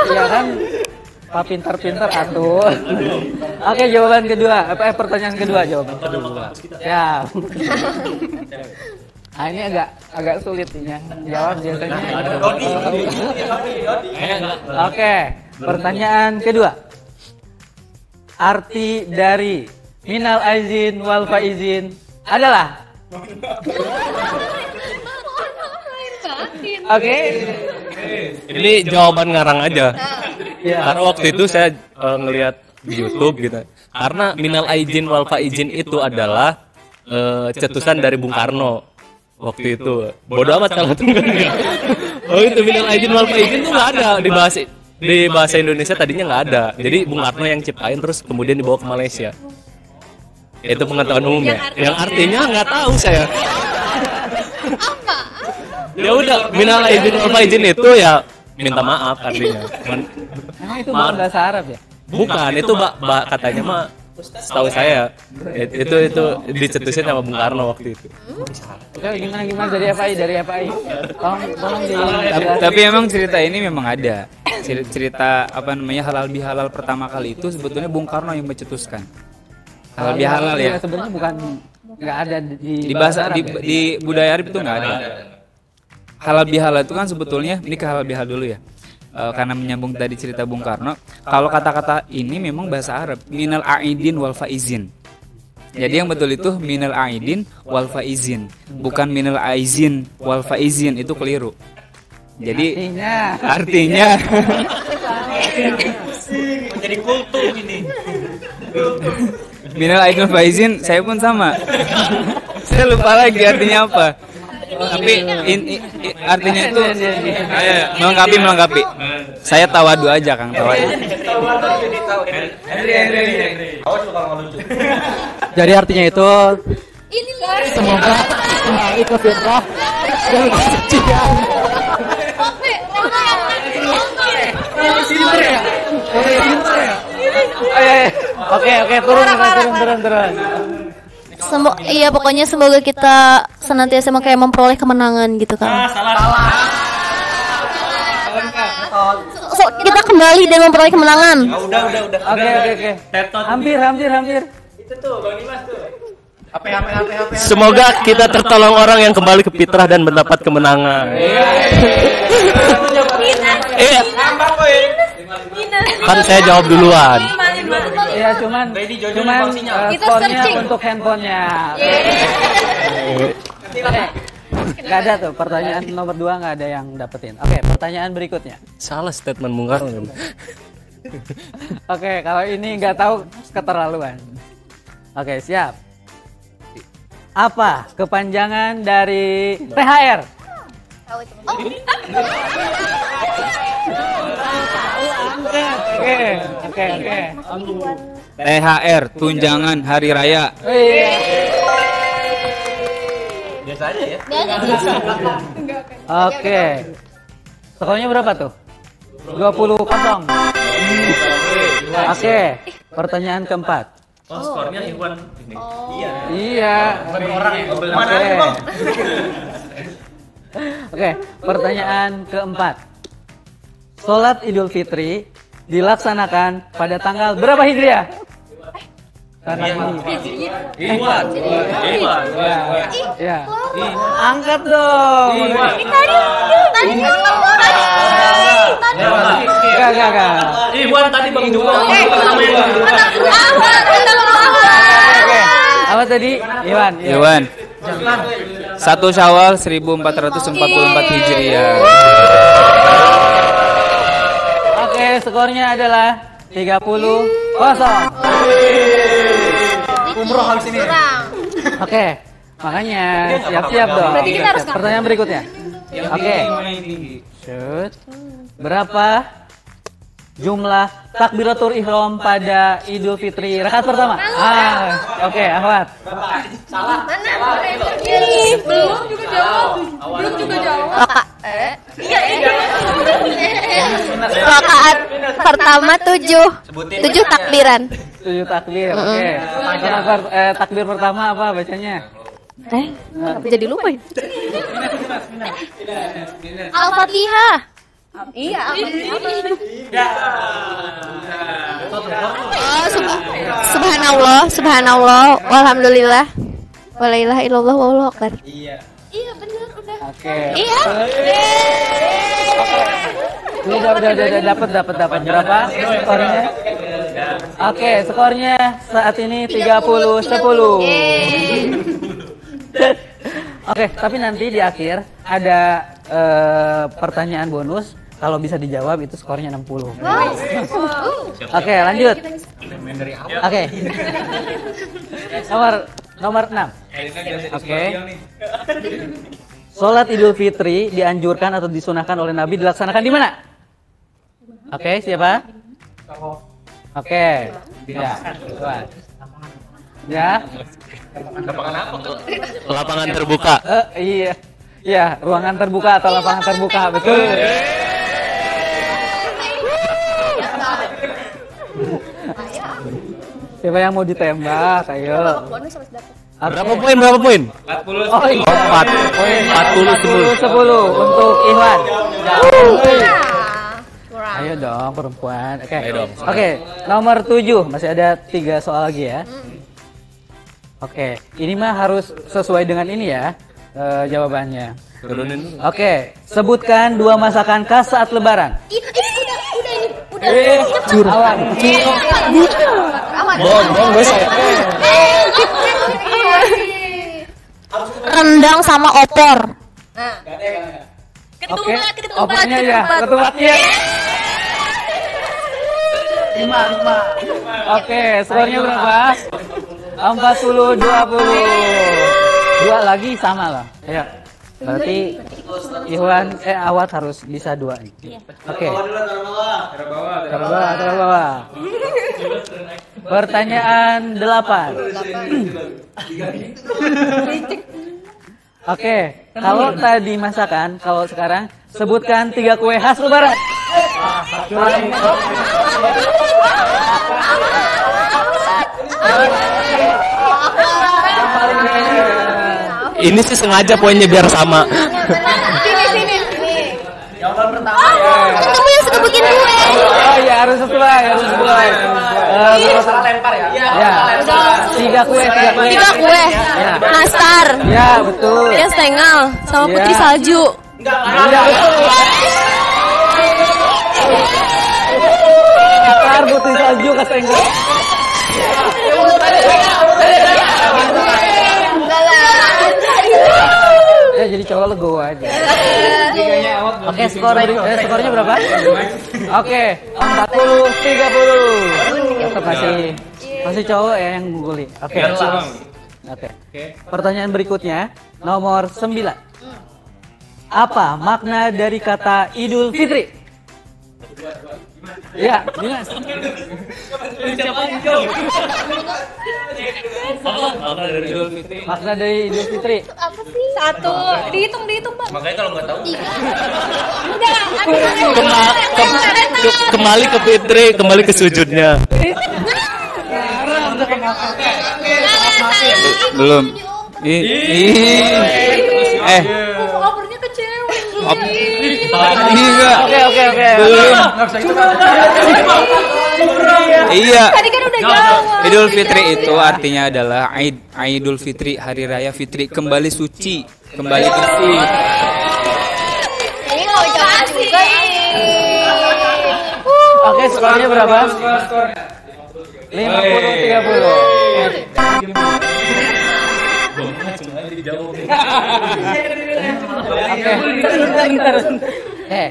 Iya kan? Pak pintar-pintar atuh. Oke, jawaban kedua. Pertanyaan kedua, jawaban kedua. Ya. Ah, ini agak sulit nih ya. Jawab biasanya. Oke, pertanyaan kedua. Arti dari minal aizin wal faizin adalah? Oke. Ini jawaban ngarang aja. Karena waktu itu saya ngelihat di YouTube gitu. Karena minal aizin wal faizin itu adalah cetusan dari Bung Karno. Waktu itu bodoh amat kalau tunggu. Oh itu minal aizin wal faizin itu nggak ada di bahasa Indonesia, tadinya nggak ada. Jadi Bung Karno yang ciptain terus kemudian dibawa ke Malaysia. Itu pengetahuan umum ya. Yang artinya nggak tahu saya. Apa? Ya udah, minal aizin wal faizin itu ya minta maaf artinya. Emang itu bahasa Arab ya? Bukan, itu katanya mah setahu saya itu dicetusin sama Bung Karno waktu itu. Oke, gimana dari FAI? Tolong Tapi emang cerita ini memang ada. Cerita halal bihalal pertama kali itu sebetulnya Bung Karno yang mencetuskan. Halal bihalal ya. Sebenarnya bukan nggak ada di bahasa di budaya Arab itu nggak ada. Halal bihalal itu kan sebetulnya ini ke halal bihal dulu ya. Karena menyambung tadi cerita Bung Karno, kalau kata-kata ini memang bahasa Arab, minal aidin wal faizin. Jadi yang betul itu minal aidin wal faizin, bukan minal aizin wal faizin, itu keliru. Jadi artinya menjadi kultur ini. minal aidin wal faizin, saya pun sama. Saya lupa lagi artinya apa. Tapi artinya itu melengkapi. Saya tawadu aja, Kang, tawadu. Jadi artinya itu semoga kembali ke fitrah dan kesucian. Oke, turun. Iya, pokoknya semoga kita senantiasa kayak memperoleh kemenangan gitu kan. Salah. So, kita kembali dan memperoleh kemenangan. Udah. Oke. Hampir. Itu tuh Bang Dimas tuh. HP. Semoga kita tertolong orang yang kembali ke fitrah dan mendapat kemenangan. Iya. Kan saya jawab duluan. Ya cuman skornya untuk handphonenya. Gak ada tuh, pertanyaan nomor 2 gak ada yang dapetin. Oke, pertanyaan berikutnya. Salah statement Bung Karno. Oke, kalau ini gak tahu keterlaluan. Oke, siap. Apa kepanjangan dari THR? Oke. THR, tunjangan hari raya. Biasa aja ya. Oke. Skornya berapa tuh? 20-0. Oke. Pertanyaan keempat. Oh, skornya Iwan ini. Iya. Iya. Orang ya. Oke. Oke, pertanyaan keempat. Sholat Idul Fitri dilaksanakan pada tanggal berapa Hijriah? Iwan. Ya. Angkat dong. Enggak. Iwan tadi Bang Jual. Oke. Apa tadi? Iwan. 1 Syawal 1444 Hijriah. Oke, skornya adalah 30-0. Umroh habis ini. Oke, makanya siap-siap dong. Pertanyaan berikutnya. Oke. Shoot. Berapa jumlah takbiratul ihram pada Idul Fitri rakaat pertama? Oke, Ahmad. Belum juga jawab. Rakaat pertama 7 takbiran. 7 takbir. Oke. Takbir pertama apa bacanya? Jadi lupa ya. Al-Fatihah. Iya. Subhanallah, walhamdulillah, wala ilaha illallah, wallahu akbar. Iya benar udah. Oke. Iya. Udah dapat berapa skornya? Oke, skornya saat ini 30-10. Oke, tapi nanti di akhir ada pertanyaan bonus. Kalau bisa dijawab itu skornya 60. Oke, lanjut. Oke. Nomor 6. Oke. Sholat Idul Fitri dianjurkan atau disunahkan oleh Nabi dilaksanakan di mana? Oke, siapa? Oke. Ya. Ya. Lapangan terbuka. Iya. Ya, ruangan terbuka atau lapangan terbuka, betul. Siapa yang mau ditembak? Ayo. Berapa poin? 40. Oh, iya. 40-10 untuk Ikhwan. Ayo dong perempuan. Oke. Oke, nomor 7. Masih ada 3 soal lagi ya. Oke, ini mah harus sesuai dengan ini ya. Jawabannya. Oke, sebutkan 2 masakan khas saat Lebaran. Awan. Rendang sama opor. Oke, opornya ya, ketupatnya. 5. Oke, skornya berapa? 40-20. 2 lagi sama lah. Ya. Berarti Ikhwan Awad harus bisa 2 nih. Oke. Taruh bawah. Pertanyaan 8. Oke, kalau tadi masakan, kalau sekarang sebutkan 3 kue khas Lebaran. Ini sih sengaja poinnya biar sama. Sini. Jawaban pertama ya. Kamu yang suka bikin kue. Oh iya, harus sesuai. Salah lempar ya. Ya. 3 kue. 3 kue. Nastar. Ya, betul. Ya setengah sama putri salju. Enggak. Nastar, putri salju, kesenggol. Ya jadi cowok legowo aja. Oke, skornya berapa? Oke, 40-30. Tetap masih cowok ya yang guli. Oke. Pertanyaan berikutnya, nomor 9. Apa makna dari kata Idul Fitri? Ya, Dimas. Makna dari Idul Fitri. Apa sih? Satu. Dihitung, Bang. Makanya kalau nggak tahu. Kembali ke fitri, kembali ke sujudnya. Belum. Opernya ke cewek. Enggak. Oke. Belum. Iya. Tadi kan udah jawab. Idul Fitri itu artinya adalah Idul Fitri, hari raya Fitri, kembali suci, kembali bersih. Ini mau jawab juga nih. Oke, skornya berapa? 50-30.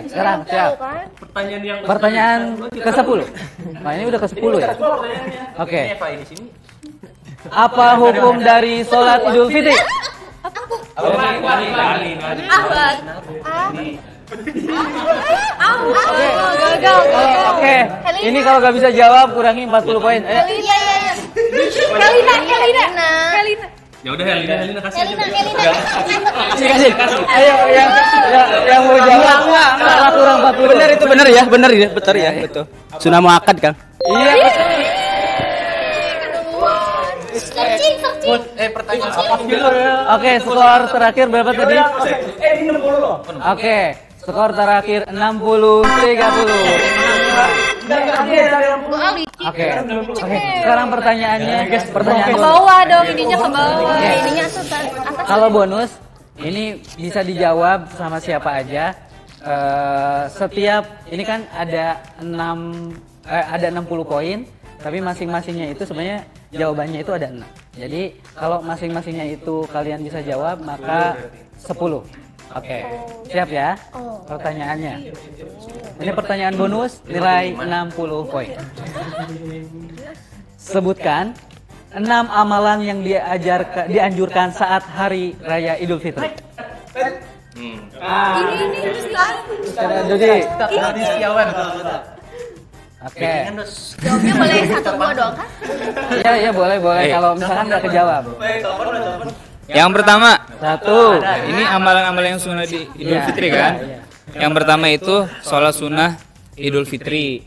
Sekarang siap. Pertanyaan ke-10. Nah, ini udah ke-10 ya? Oke. Apa hukum dari sholat Idul Fitri? Gagal. Oke. Ini kalau nggak bisa jawab kurangi 40 poin. Iya. Helina. Ya udah Helina kasih. Kasih. Ayo yang mau jawab salah kurang 40. Benar itu benar ya, betul ya, betul. Sunnah muakkad, Kang. Iya. Pertanyaan apa? Oke, skor terakhir berapa tadi? Oke, skor terakhir 60-30. Oke. Sekarang pertanyaannya, pertanyaan Ke bawah dong, ininya ke bawah. Ininya atas. kalau bonus ini bisa dijawab sama siapa aja. Setiap ini kan ada 60 poin, tapi masing-masingnya itu sebenarnya jawabannya itu ada 6. Jadi kalau masing-masingnya itu kalian bisa jawab maka 10. Oke. Siap ya? Pertanyaannya. Ini pertanyaan bonus nilai 60 poin. Sebutkan 6 amalan yang dianjurkan saat hari raya Idul Fitri. Jadi oke. Jawabnya boleh 1-2 doang kan? Iya boleh. Kalau misalkan nggak kejawab. Yang pertama, 1. ini amalan-amalan yang sunnah di Idul Fitri kan? Iya. Yang pertama itu sholat sunnah Idul Fitri.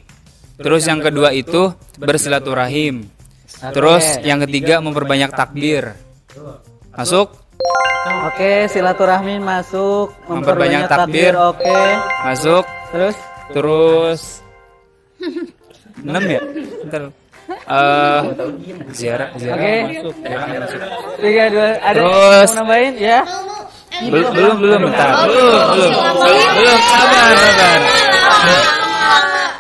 Terus yang kedua itu bersilaturahim. Terus yang ketiga memperbanyak takbir. Masuk? Oke, silaturahmi masuk. Memperbanyak takbir. Oke. Masuk. Terus 6 ya? Bentar. Ziarah Oke. masuk. 3, 2, ada Terus. mau nambahin ya? Belum bentar. Belum sabar.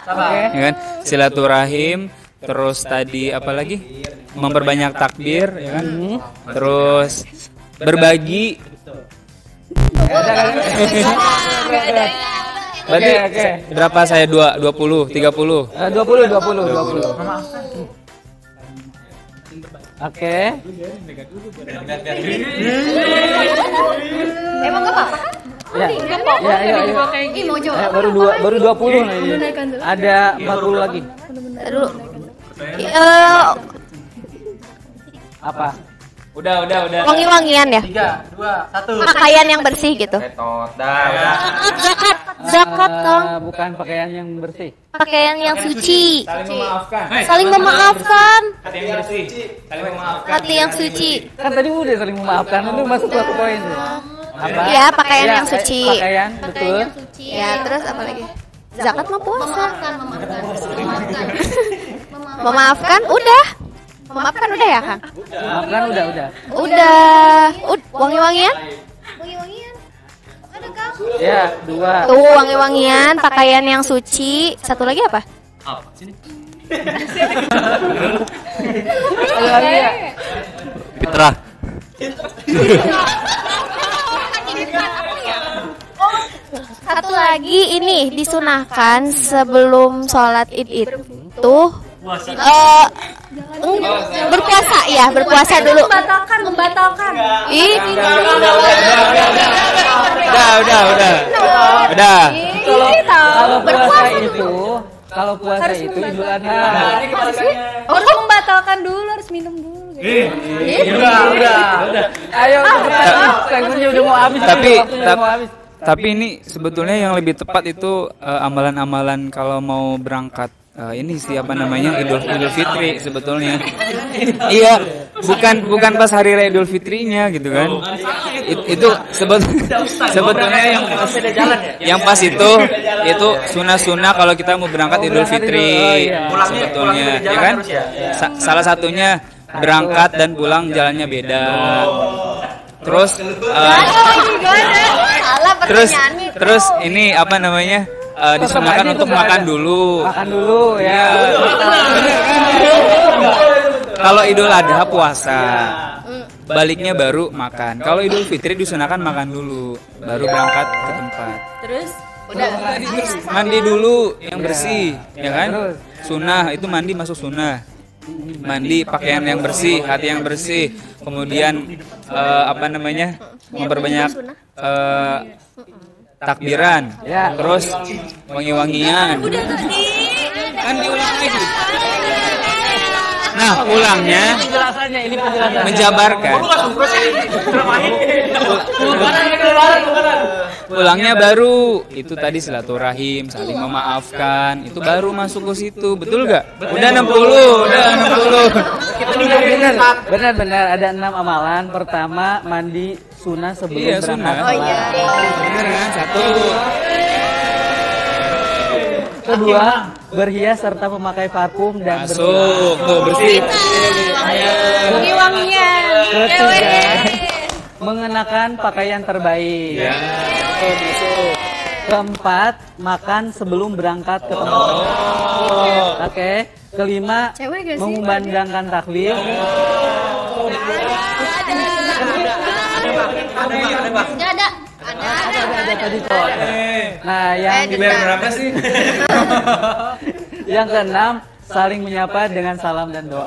Oke. Ya kan? Silaturahim, terus tadi apa lagi? Memperbanyak takbir, ya kan? Terus berbagi. Berarti Oke. berapa saya? 20, 30. 20. Oke. Emang gak apa-apa kan? Ya. Ih, mau jawab. Baru 20 nih. Ada 40 lagi. Dulu. Apa? Udah. Wangi-wangian ya? 3, 2, 1. Pakaian yang bersih gitu. Zakat dong. Bukan pakaian yang bersih. Pakaian yang suci. Saling memaafkan. Saling memaafkan. Hati yang bersih. Saling memaafkan. Hati yang suci. Kan tadi udah saling memaafkan, itu masuk satu poin tuh. Apa? Iya, pakaian yang suci. Pakaian, betul. Ya, terus apa lagi? Zakat mah puasa. Memaafkan udah. Memaafkan udah ya, Kang? Memaafkan udah. Udah. Wangi-wangian? Wangi-wangian. Ada, Kang. Ya, 2. Tuh, wangi-wangian, pakaian yang suci. Satu lagi apa? Ada lagi ya? Fitrah. Satu lagi ini disunahkan sebelum sholat Id itu berpuasa ya, berpuasa dulu. Membatalkan. Ini Udah. kalau puasa itu Idul Adha. Harus membatalkan dulu, harus minum dulu. Udah. Ayo, segmennya udah mau habis. Tapi ini sebetulnya yang lebih tepat itu amalan-amalan kalau mau berangkat ini siapa namanya Idul Fitri sebetulnya. Iya, bukan pas hari raya Idul Fitrinya gitu kan. Itu sebetulnya yang pas itu sunah-sunah kalau kita mau berangkat Idul Fitri sebetulnya, ya kan? Salah satunya berangkat dan pulang jalannya beda. Terus ini apa namanya? Disunahkan untuk makan dulu ya. Kalau Idul Adha puasa, baliknya baru makan. Kalau Idul Fitri disunahkan makan dulu, baru berangkat ke tempat. Terus mandi dulu yang bersih, ya kan? Sunnah itu mandi masuk sunnah. Mandi pakaian yang bersih, hati yang bersih. Kemudian memperbanyak takbiran, terus wangi-wangian. Kan diulang lagi. Nah, pulangnya menjabarkan. Pulangnya baru itu tadi silaturahim, saling memaafkan, itu baru masuk ke situ. Betul gak? Udah 60. Benar ada 6 amalan. Pertama, mandi sunnah sebelum berangkat. Benar kan? 1. Kedua, berhias serta memakai parfum dan bersih. wangi-wangian. Ketiga, mengenakan pakaian terbaik. Keempat, makan sebelum berangkat ke tempat. Oke. Kelima, mengumandangkan takbir. Ada tadi kok. Nah, yang berapa sih? Yang keenam, saling menyapa dengan salam dan doa.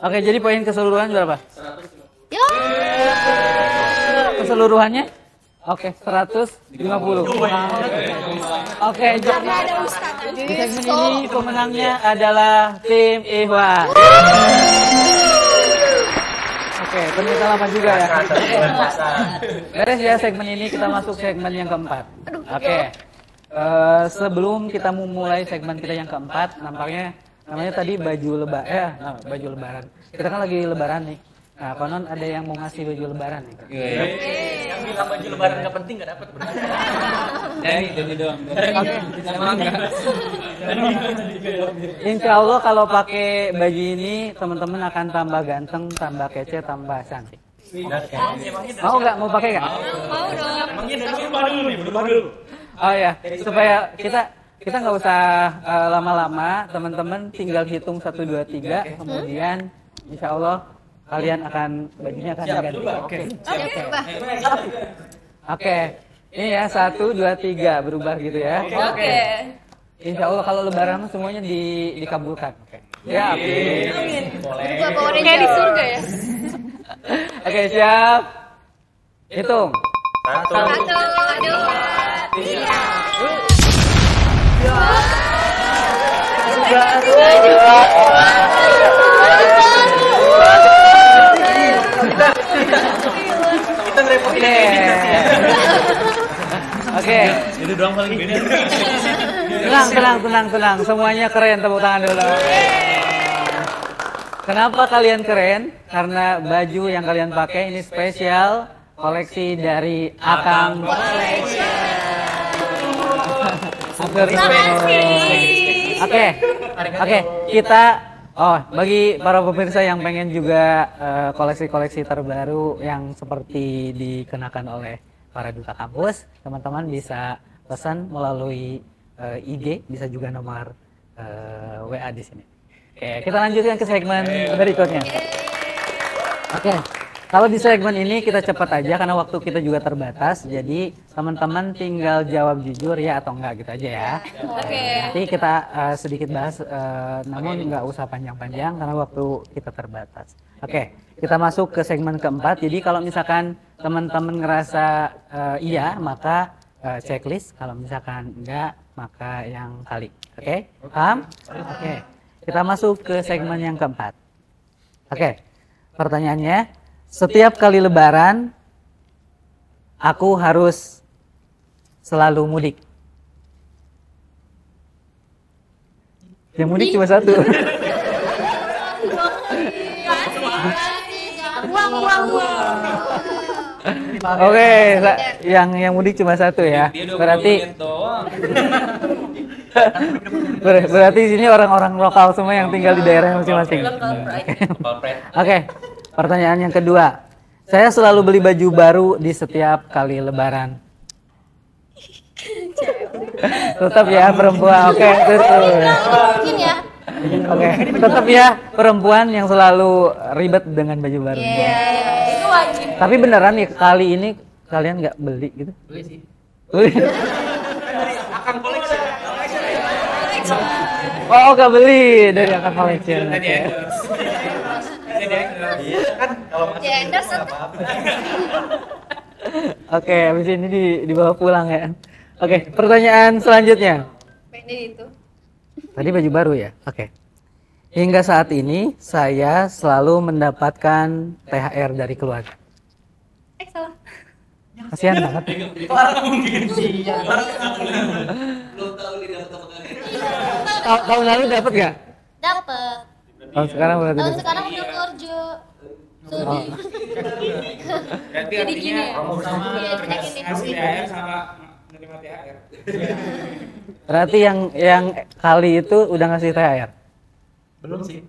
Oke, jadi poin keseluruhan berapa? Keseluruhannya? Oke, 150. Oke, jadi di segmen ini pemenangnya adalah tim Ihwan. Oke, ternyata lama juga ya. Beres ya segmen ini, kita masuk segmen yang keempat. Oke, sebelum kita memulai segmen kita yang keempat, namanya tadi baju lebaran. Kita kan lagi lebaran nih. Nah, konon ada yang mau ngasih baju lebaran nih. Yang bilang baju lebaran nggak penting nggak dapat. Jadi doang. Insya Allah kalau pakai baju ini teman-teman akan tambah ganteng, tambah kece, tambah cantik. Mau nggak? Mau pakai nggak? Mau dong. Emangnya dari dulu. Oh ya, supaya kita nggak usah lama-lama, teman-teman tinggal hitung 1, 2, 3, kemudian insya Allah kalian bajunya akan diganti. Oke. Ini ya 1, 2, 3 berubah gitu ya. Oke. Insya Allah kalau lebaran semuanya dikabulkan. Ya, amin. Boleh. Kayak di surga ya. Oke, siap. Hitung. 1, 2, 3. Oke. Itu doang paling beda. Tenang. Semuanya keren, tepuk tangan dulu. Kenapa kalian keren? Karena baju yang kalian pakai ini spesial koleksi dari Akang Collection. Oke, kita bagi para pemirsa yang pengen juga koleksi-koleksi terbaru yang seperti dikenakan oleh para duta kampus, teman-teman bisa pesan melalui IG, bisa juga nomor WA di sini. Oke, kita lanjutkan ke segmen berikutnya. Oke, Kalau di segmen ini kita cepat aja karena waktu kita juga terbatas. Jadi teman-teman tinggal jawab jujur ya atau enggak gitu aja ya. Oke. Nanti kita sedikit bahas, namun nggak usah panjang-panjang karena waktu kita terbatas. Oke, kita masuk ke segmen keempat. Jadi kalau misalkan teman-teman ngerasa iya, maka checklist. Kalau misalkan enggak, maka yang kali. Oke, paham? Oke, kita masuk ke segmen yang keempat. Oke, pertanyaannya. Setiap kali lebaran, aku harus selalu mudik. Yang mudik cuma satu. Oke, yang mudik cuma satu ya. Berarti sini orang-orang lokal semua yang tinggal di daerah masing-masing. Oke. Pertanyaan yang kedua, saya selalu beli baju baru di setiap kali lebaran. Tetap ya perempuan, oke betul. Oke, tetap ya perempuan yang selalu ribet dengan baju baru. Itu wajib. Tapi beneran nih kali ini kalian nggak beli gitu? Beli sih. Akan collection. Oh, nggak beli dari akan collection. Oke. Oke, habis ini dibawa pulang ya. Oke, pertanyaan selanjutnya. Tadi baju baru ya? Oke. Hingga saat ini saya selalu mendapatkan THR dari keluarga. Salah. Kasihan banget. Tahun lalu dapat nggak? Dapat. Tahun sekarang berarti. Tahun sekarang udah kerja. Oh. Berarti artinya ngasih THR sama menerima THR. Berarti yang kali itu udah ngasih THR? Belum sih.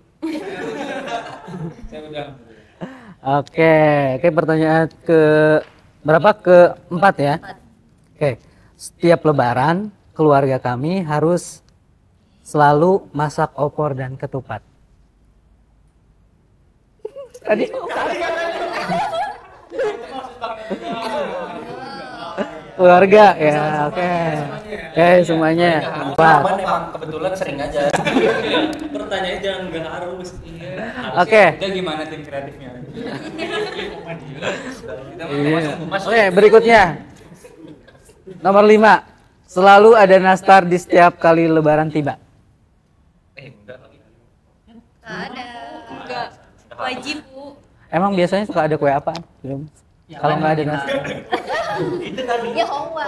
Saya udah. Oke, pertanyaan ke berapa? Keempat ya. Oke, setiap lebaran keluarga kami harus selalu masak opor dan ketupat. Tadi keluarga ya, oke. Oke, semuanya. Emang kebetulan sering aja. Pertanyaannya jangan nggak harus. Oke. Kita gimana tim kreatifnya? Oke, berikutnya. Nomor 5. Selalu ada nastar di setiap kali lebaran tiba. Ada. Enggak. Wajib, Bu. Emang biasanya suka ada kue apa? Kalau nggak ada nastar. Itu tadi. Ya Hawa.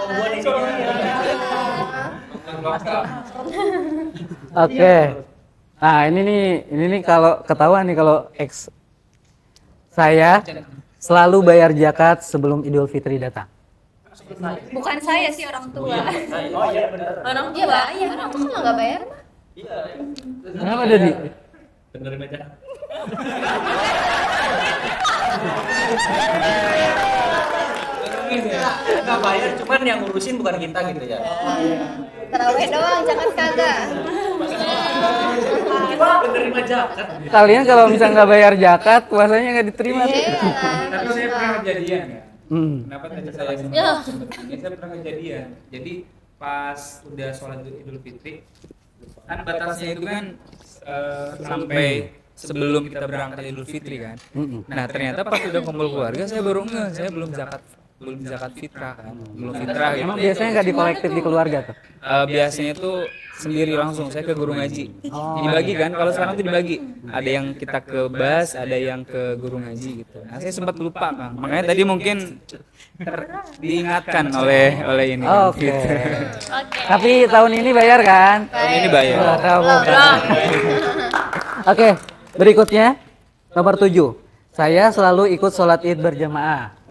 Oke. Nah, ini nih kalau ketahuan nih kalau ex saya selalu bayar zakat sebelum Idul Fitri datang. Bukan saya sih, orang tua. Oh iya benar. Orang tua bayar. Orang tua mah nggak bayar mah. Iya. Kenapa Dodi? Benerin aja. Nggak bayar, cuman yang ngurusin bukan kita gitu ya. Terawih doang, jangan kagak. Kita benerin aja. Kalian kalau misalnya nggak bayar zakat, puasanya nggak diterima. Tapi saya pernah kejadian ya. Kenapa tadi saya Ya. Saya pernah kejadian. Jadi pas udah sholat Idul Fitri, kan batasnya itu kan sampai sebelum kita berangkat Idul Fitri kan. Nah ternyata pas udah kumpul keluarga saya baru saya belum zakat fitrah kan, belum fitrah gitu. Emang biasanya nggak dikolektif di keluarga tuh? Biasanya tuh sendiri langsung, saya ke guru ngaji. Dibagi kan, kalau sekarang tuh dibagi. Ada yang kita ke bas, ada yang ke guru ngaji gitu. Nah saya sempat lupa kan, makanya tadi mungkin diingatkan oleh ini. Oke. Gitu. Tapi tahun ini bayar kan? Tahun ini bayar. Oke, berikutnya nomor 7. Saya selalu ikut sholat id berjamaah.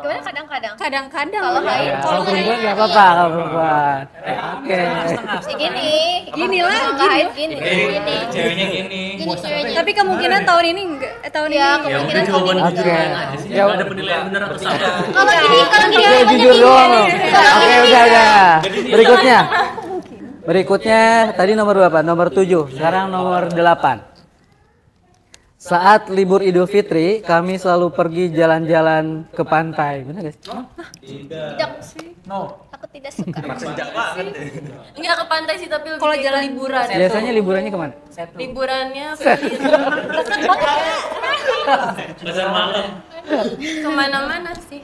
Gimana kadang-kadang? Kadang-kadang. Kalau haid, Kalau perempuan nggak apa-apa kalau perempuan. Oke. Gini lah, gini. Ceweknya gini. Tapi kemungkinan tahun ini enggak, tahun ini. Kemungkinan Oke. Ya Ada penilaian benar apa salah. Kalau gini Oke, jujur doang. Oke, udah. Berikutnya tadi nomor berapa? Nomor 7. Sekarang nomor 8. Saat libur Idul Fitri, kami selalu pergi jalan-jalan ke pantai. Benar guys? Tidak sih. No. Aku tidak suka. Enggak ke pantai sih, tapi kalau jalan liburan. Biasanya liburannya kemana? Liburannya Pasar malam. kemana-mana sih.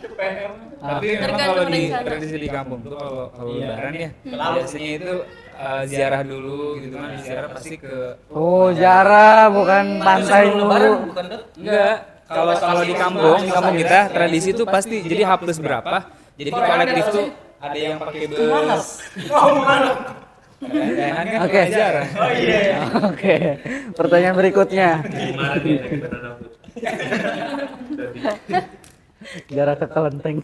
Tapi memang kalau di tradisi di kampung tuh kalau lebaran ya biasanya itu ziarah dulu gitu kan. Ziarah pasti ke Ziarah bukan pantai dulu. enggak. Kalau di kampung kita tradisi tuh pasti jadi H plus berapa. Jadi kolektif tuh ada yang pakai bus. Oke. Oke. Pertanyaan berikutnya. Jarak ke kelenteng.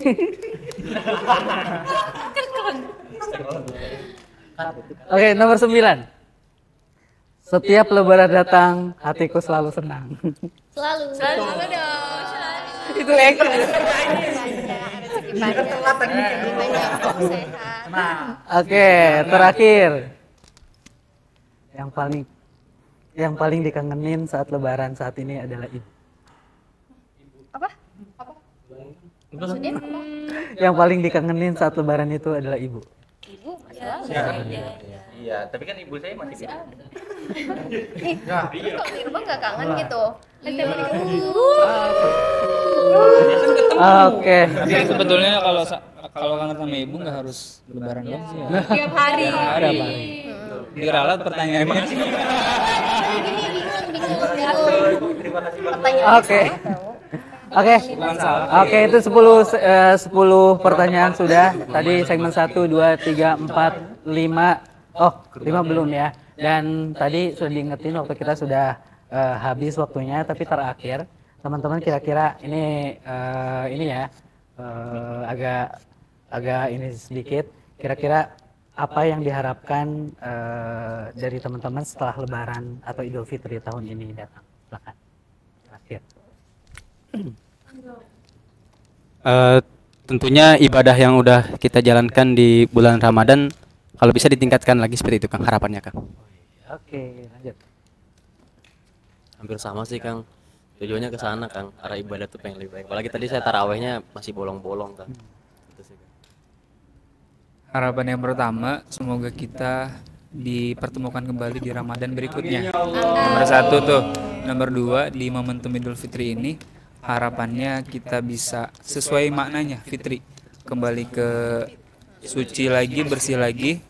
Oke, nomor 9. Setiap lebaran datang, hatiku selalu senang. Selalu dong. Itu ego. Oke, terakhir. Yang paling dikangenin saat lebaran saat ini adalah ibu. Apa? Maksudnya? Yang paling dikangenin saat lebaran itu adalah ibu. Ibu masih Iya, tapi kan ibu saya masih ada. Kok di rumah nggak kangen gitu? Oke. Tapi sebetulnya kalau kangen sama ibu nggak harus lebaran dong sih. Ya. Tiap hari. Ada apa? Diralat pertanyaannya. Oke. Oke, itu 10 pertanyaan sudah. Tadi segmen 1 2 3 4 5. Oh, 5 belum ya. Dan tadi sudah diingetin waktu kita sudah habis waktunya, tapi terakhir teman-teman kira-kira ini ya agak ini sedikit. Kira-kira apa yang diharapkan dari teman-teman setelah Lebaran atau Idul Fitri tahun ini datang? Silakan. Terakhir. Tentunya ibadah yang udah kita jalankan di bulan Ramadan kalau bisa ditingkatkan lagi seperti itu Kang, harapannya Kang. Oke, lanjut. Hampir sama sih Kang. Tujuannya ke sana Kang, arah ibadah tuh pengen lebih baik. Apalagi tadi saya tarawehnya masih bolong-bolong Kang. Gitu sih, Kang. Harapan yang pertama, semoga kita dipertemukan kembali di Ramadan berikutnya. Nomor 1 tuh. Nomor 2, di momentum Idul Fitri ini harapannya kita bisa sesuai maknanya Fitri, kembali ke suci lagi, bersih lagi.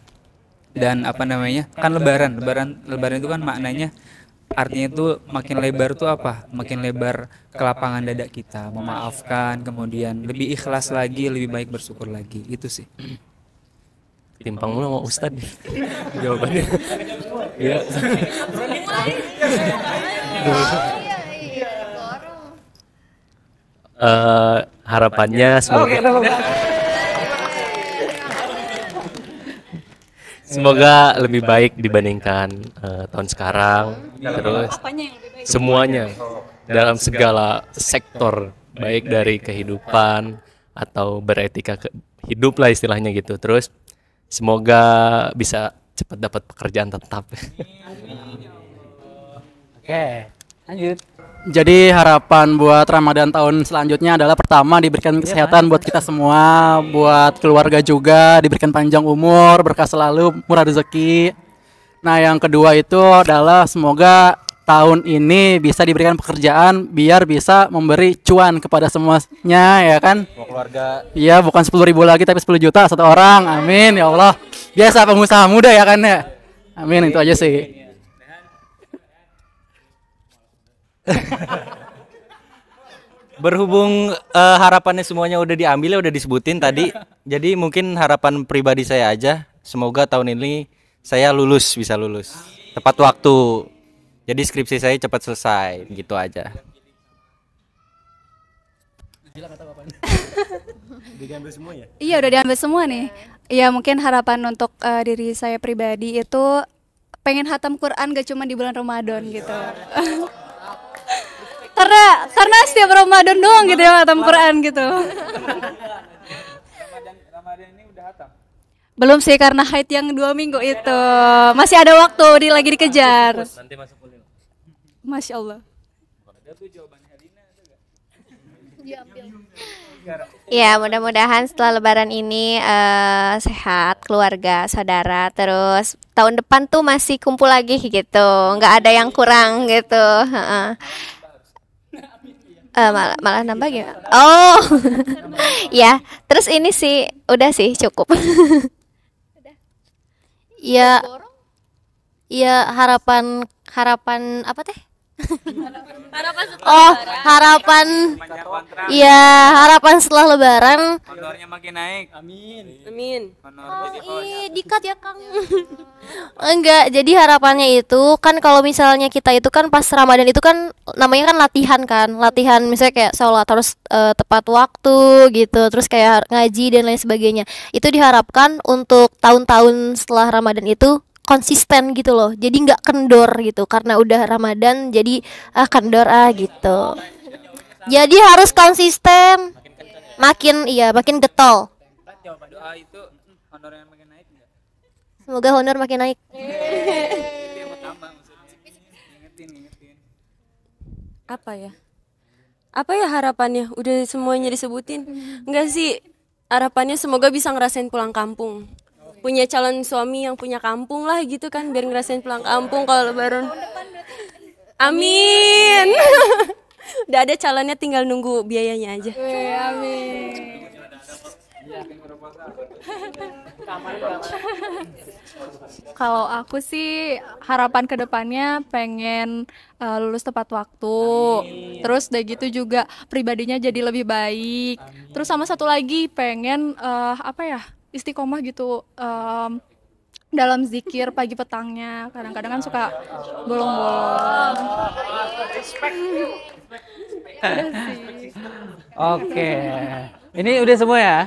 Dan apa namanya, kan lebaran itu kan maknanya, artinya itu makin lebar tuh apa, makin lebar kelapangan dada kita, memaafkan, kemudian lebih ikhlas lagi, lebih baik bersyukur lagi. Itu sih. Timpang mulu sama Ustadz jawabannya. Iya. Harapannya semoga lebih baik dibandingkan tahun sekarang. Terus semuanya dalam segala sektor, baik dari kehidupan atau beretika hidup lah istilahnya gitu. Terus semoga bisa cepat dapat pekerjaan tetap. Oke, lanjut. Jadi harapan buat Ramadan tahun selanjutnya adalah pertama diberikan kesehatan buat kita semua, buat keluarga juga diberikan panjang umur, berkah selalu, murah rezeki. Nah, yang kedua itu adalah semoga tahun ini bisa diberikan pekerjaan biar bisa memberi cuan kepada semuanya, ya kan? Keluarga. Iya, bukan 10.000 lagi tapi 10 juta satu orang. Amin ya Allah. Biasa pengusaha muda ya kan ya. Amin, itu aja sih. Berhubung harapannya semuanya udah diambil, udah disebutin tadi. Jadi mungkin harapan pribadi saya aja, semoga tahun ini saya bisa lulus tepat waktu. Jadi skripsi saya cepat selesai, gitu aja. Diambil semua ya? Iya, udah diambil semua nih. Iya, mungkin harapan untuk diri saya pribadi itu pengen hatam Quran gak cuma di bulan Ramadan gitu. karena setiap Ramadan doang gitu ya hatam Quran gitu. Ramadan ini udah hatam. Belum sih, karena haid yang 2 minggu itu masih ada waktu, lagi dikejar. Nanti masuk kuliah. Masya Allah. Ya, mudah-mudahan setelah Lebaran ini sehat, keluarga, saudara. Terus tahun depan tuh masih kumpul lagi gitu, nggak ada yang kurang gitu. Heeh. Malah nambah gimana? Oh, ya. Terus ini sih, udah sih cukup. Ya, ya harapan apa teh? Oh, harapan setelah Lebaran. Honornya makin naik. Amin. Dikat ya Kang. Enggak, jadi harapannya itu kan kalau misalnya kita itu kan pas Ramadan itu kan namanya kan latihan misalnya kayak sholat harus tepat waktu gitu, terus kayak ngaji dan lain sebagainya. Itu diharapkan untuk tahun-tahun setelah Ramadan itu konsisten gitu loh, jadi nggak kendor gitu karena udah Ramadan jadi kendor gitu. Jadi harus konsisten, makin getol. Doa itu honor yang makin naik enggak? Semoga honor makin naik. Itu yang pertama maksudnya. Ingetin. Apa ya harapannya? Udah semuanya disebutin. Enggak sih, harapannya semoga bisa ngerasain pulang kampung. Punya calon suami yang punya kampung lah gitu kan, biar ngerasain pulang kampung kalau Lebaran. Amin. Udah ada calonnya, tinggal nunggu biayanya aja. Amin. Kalau aku sih harapan kedepannya pengen lulus tepat waktu. Terus udah gitu juga pribadinya jadi lebih baik. Terus sama satu lagi pengen istiqomah gitu dalam zikir pagi petangnya. Kadang-kadang kan suka bolong-bolong. Oke. Ini udah semua ya?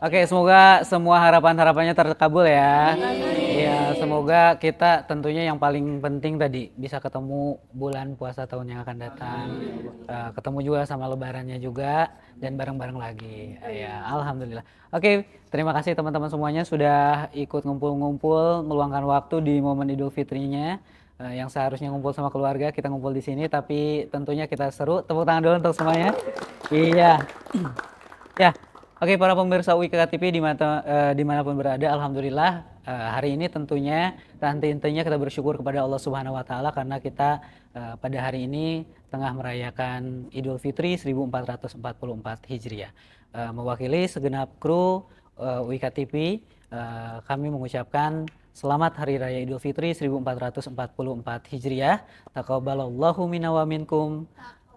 Oke, semoga semua harapan-harapannya terkabul ya. Iya, semoga kita tentunya yang paling penting tadi bisa ketemu bulan puasa tahun yang akan datang. Ketemu juga sama lebarannya juga dan bareng-bareng lagi. Ya, alhamdulillah. Oke, terima kasih teman-teman semuanya sudah ikut ngumpul-ngumpul, meluangkan waktu di momen Idul Fitrinya. Yang seharusnya ngumpul sama keluarga, kita ngumpul di sini, tapi tentunya kita seru. Tepuk tangan dulu untuk semuanya. Iya. Ya, oke para pemirsa UIK TV dimanapun berada, alhamdulillah hari ini tentunya intinya kita bersyukur kepada Allah Subhanahu Wa Taala karena kita pada hari ini tengah merayakan Idul Fitri 1444 Hijriah. Mewakili segenap kru UIK TV, kami mengucapkan selamat Hari Raya Idul Fitri 1444 Hijriah. Taqabbalallahu minna wa minkum.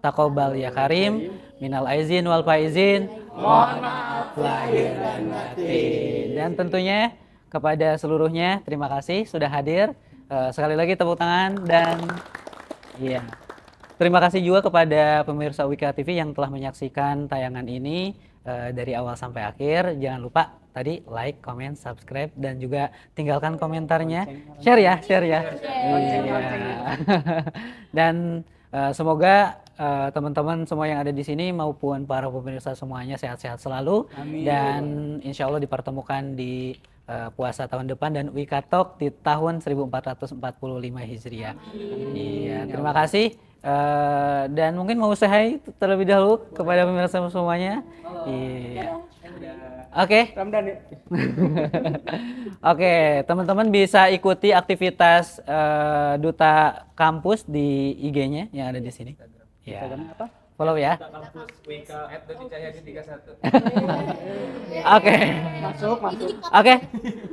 Taqabbal ya Karim. Minal aizin wal faizin. Mohon maaf lahir dan batin. Dan tentunya kepada seluruhnya terima kasih sudah hadir. Sekali lagi tepuk tangan dan iya. Terima kasih juga kepada pemirsa UIK TV yang telah menyaksikan tayangan ini dari awal sampai akhir. Jangan lupa tadi like, comment, subscribe dan juga tinggalkan komentarnya. Share ya. Iya. Dan semoga teman-teman semua yang ada di sini maupun para pemirsa semuanya sehat-sehat selalu. Amin. Dan insya Allah dipertemukan di puasa tahun depan dan UIK Talk di tahun 1445 Hijriah. Iya, terima kasih. Dan mungkin mau say terlebih dahulu kepada pemirsa semuanya. Iya. Oke. Oke, teman-teman bisa ikuti aktivitas Duta Kampus di IG-nya yang ada di sini. Ya. Follow ya. Oke. Oke.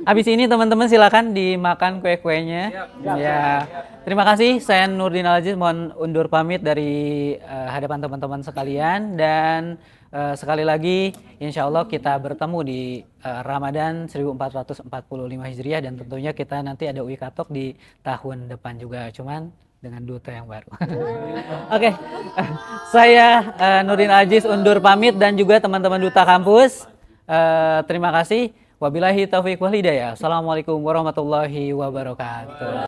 Habis ini teman-teman silakan dimakan kue-kuenya. Ya. Terima kasih. Saya Nurdin Al-Aziz mohon undur pamit dari hadapan teman-teman sekalian dan sekali lagi insya Allah kita bertemu di Ramadan 1445 Hijriah dan tentunya kita nanti ada UIK Talk di tahun depan juga, cuman dengan duta yang baru. Oke, saya Nurdin Aziz undur pamit dan juga teman-teman Duta Kampus. Terima kasih. Wabillahi taufiq wal hidayah. Assalamualaikum warahmatullahi wabarakatuh.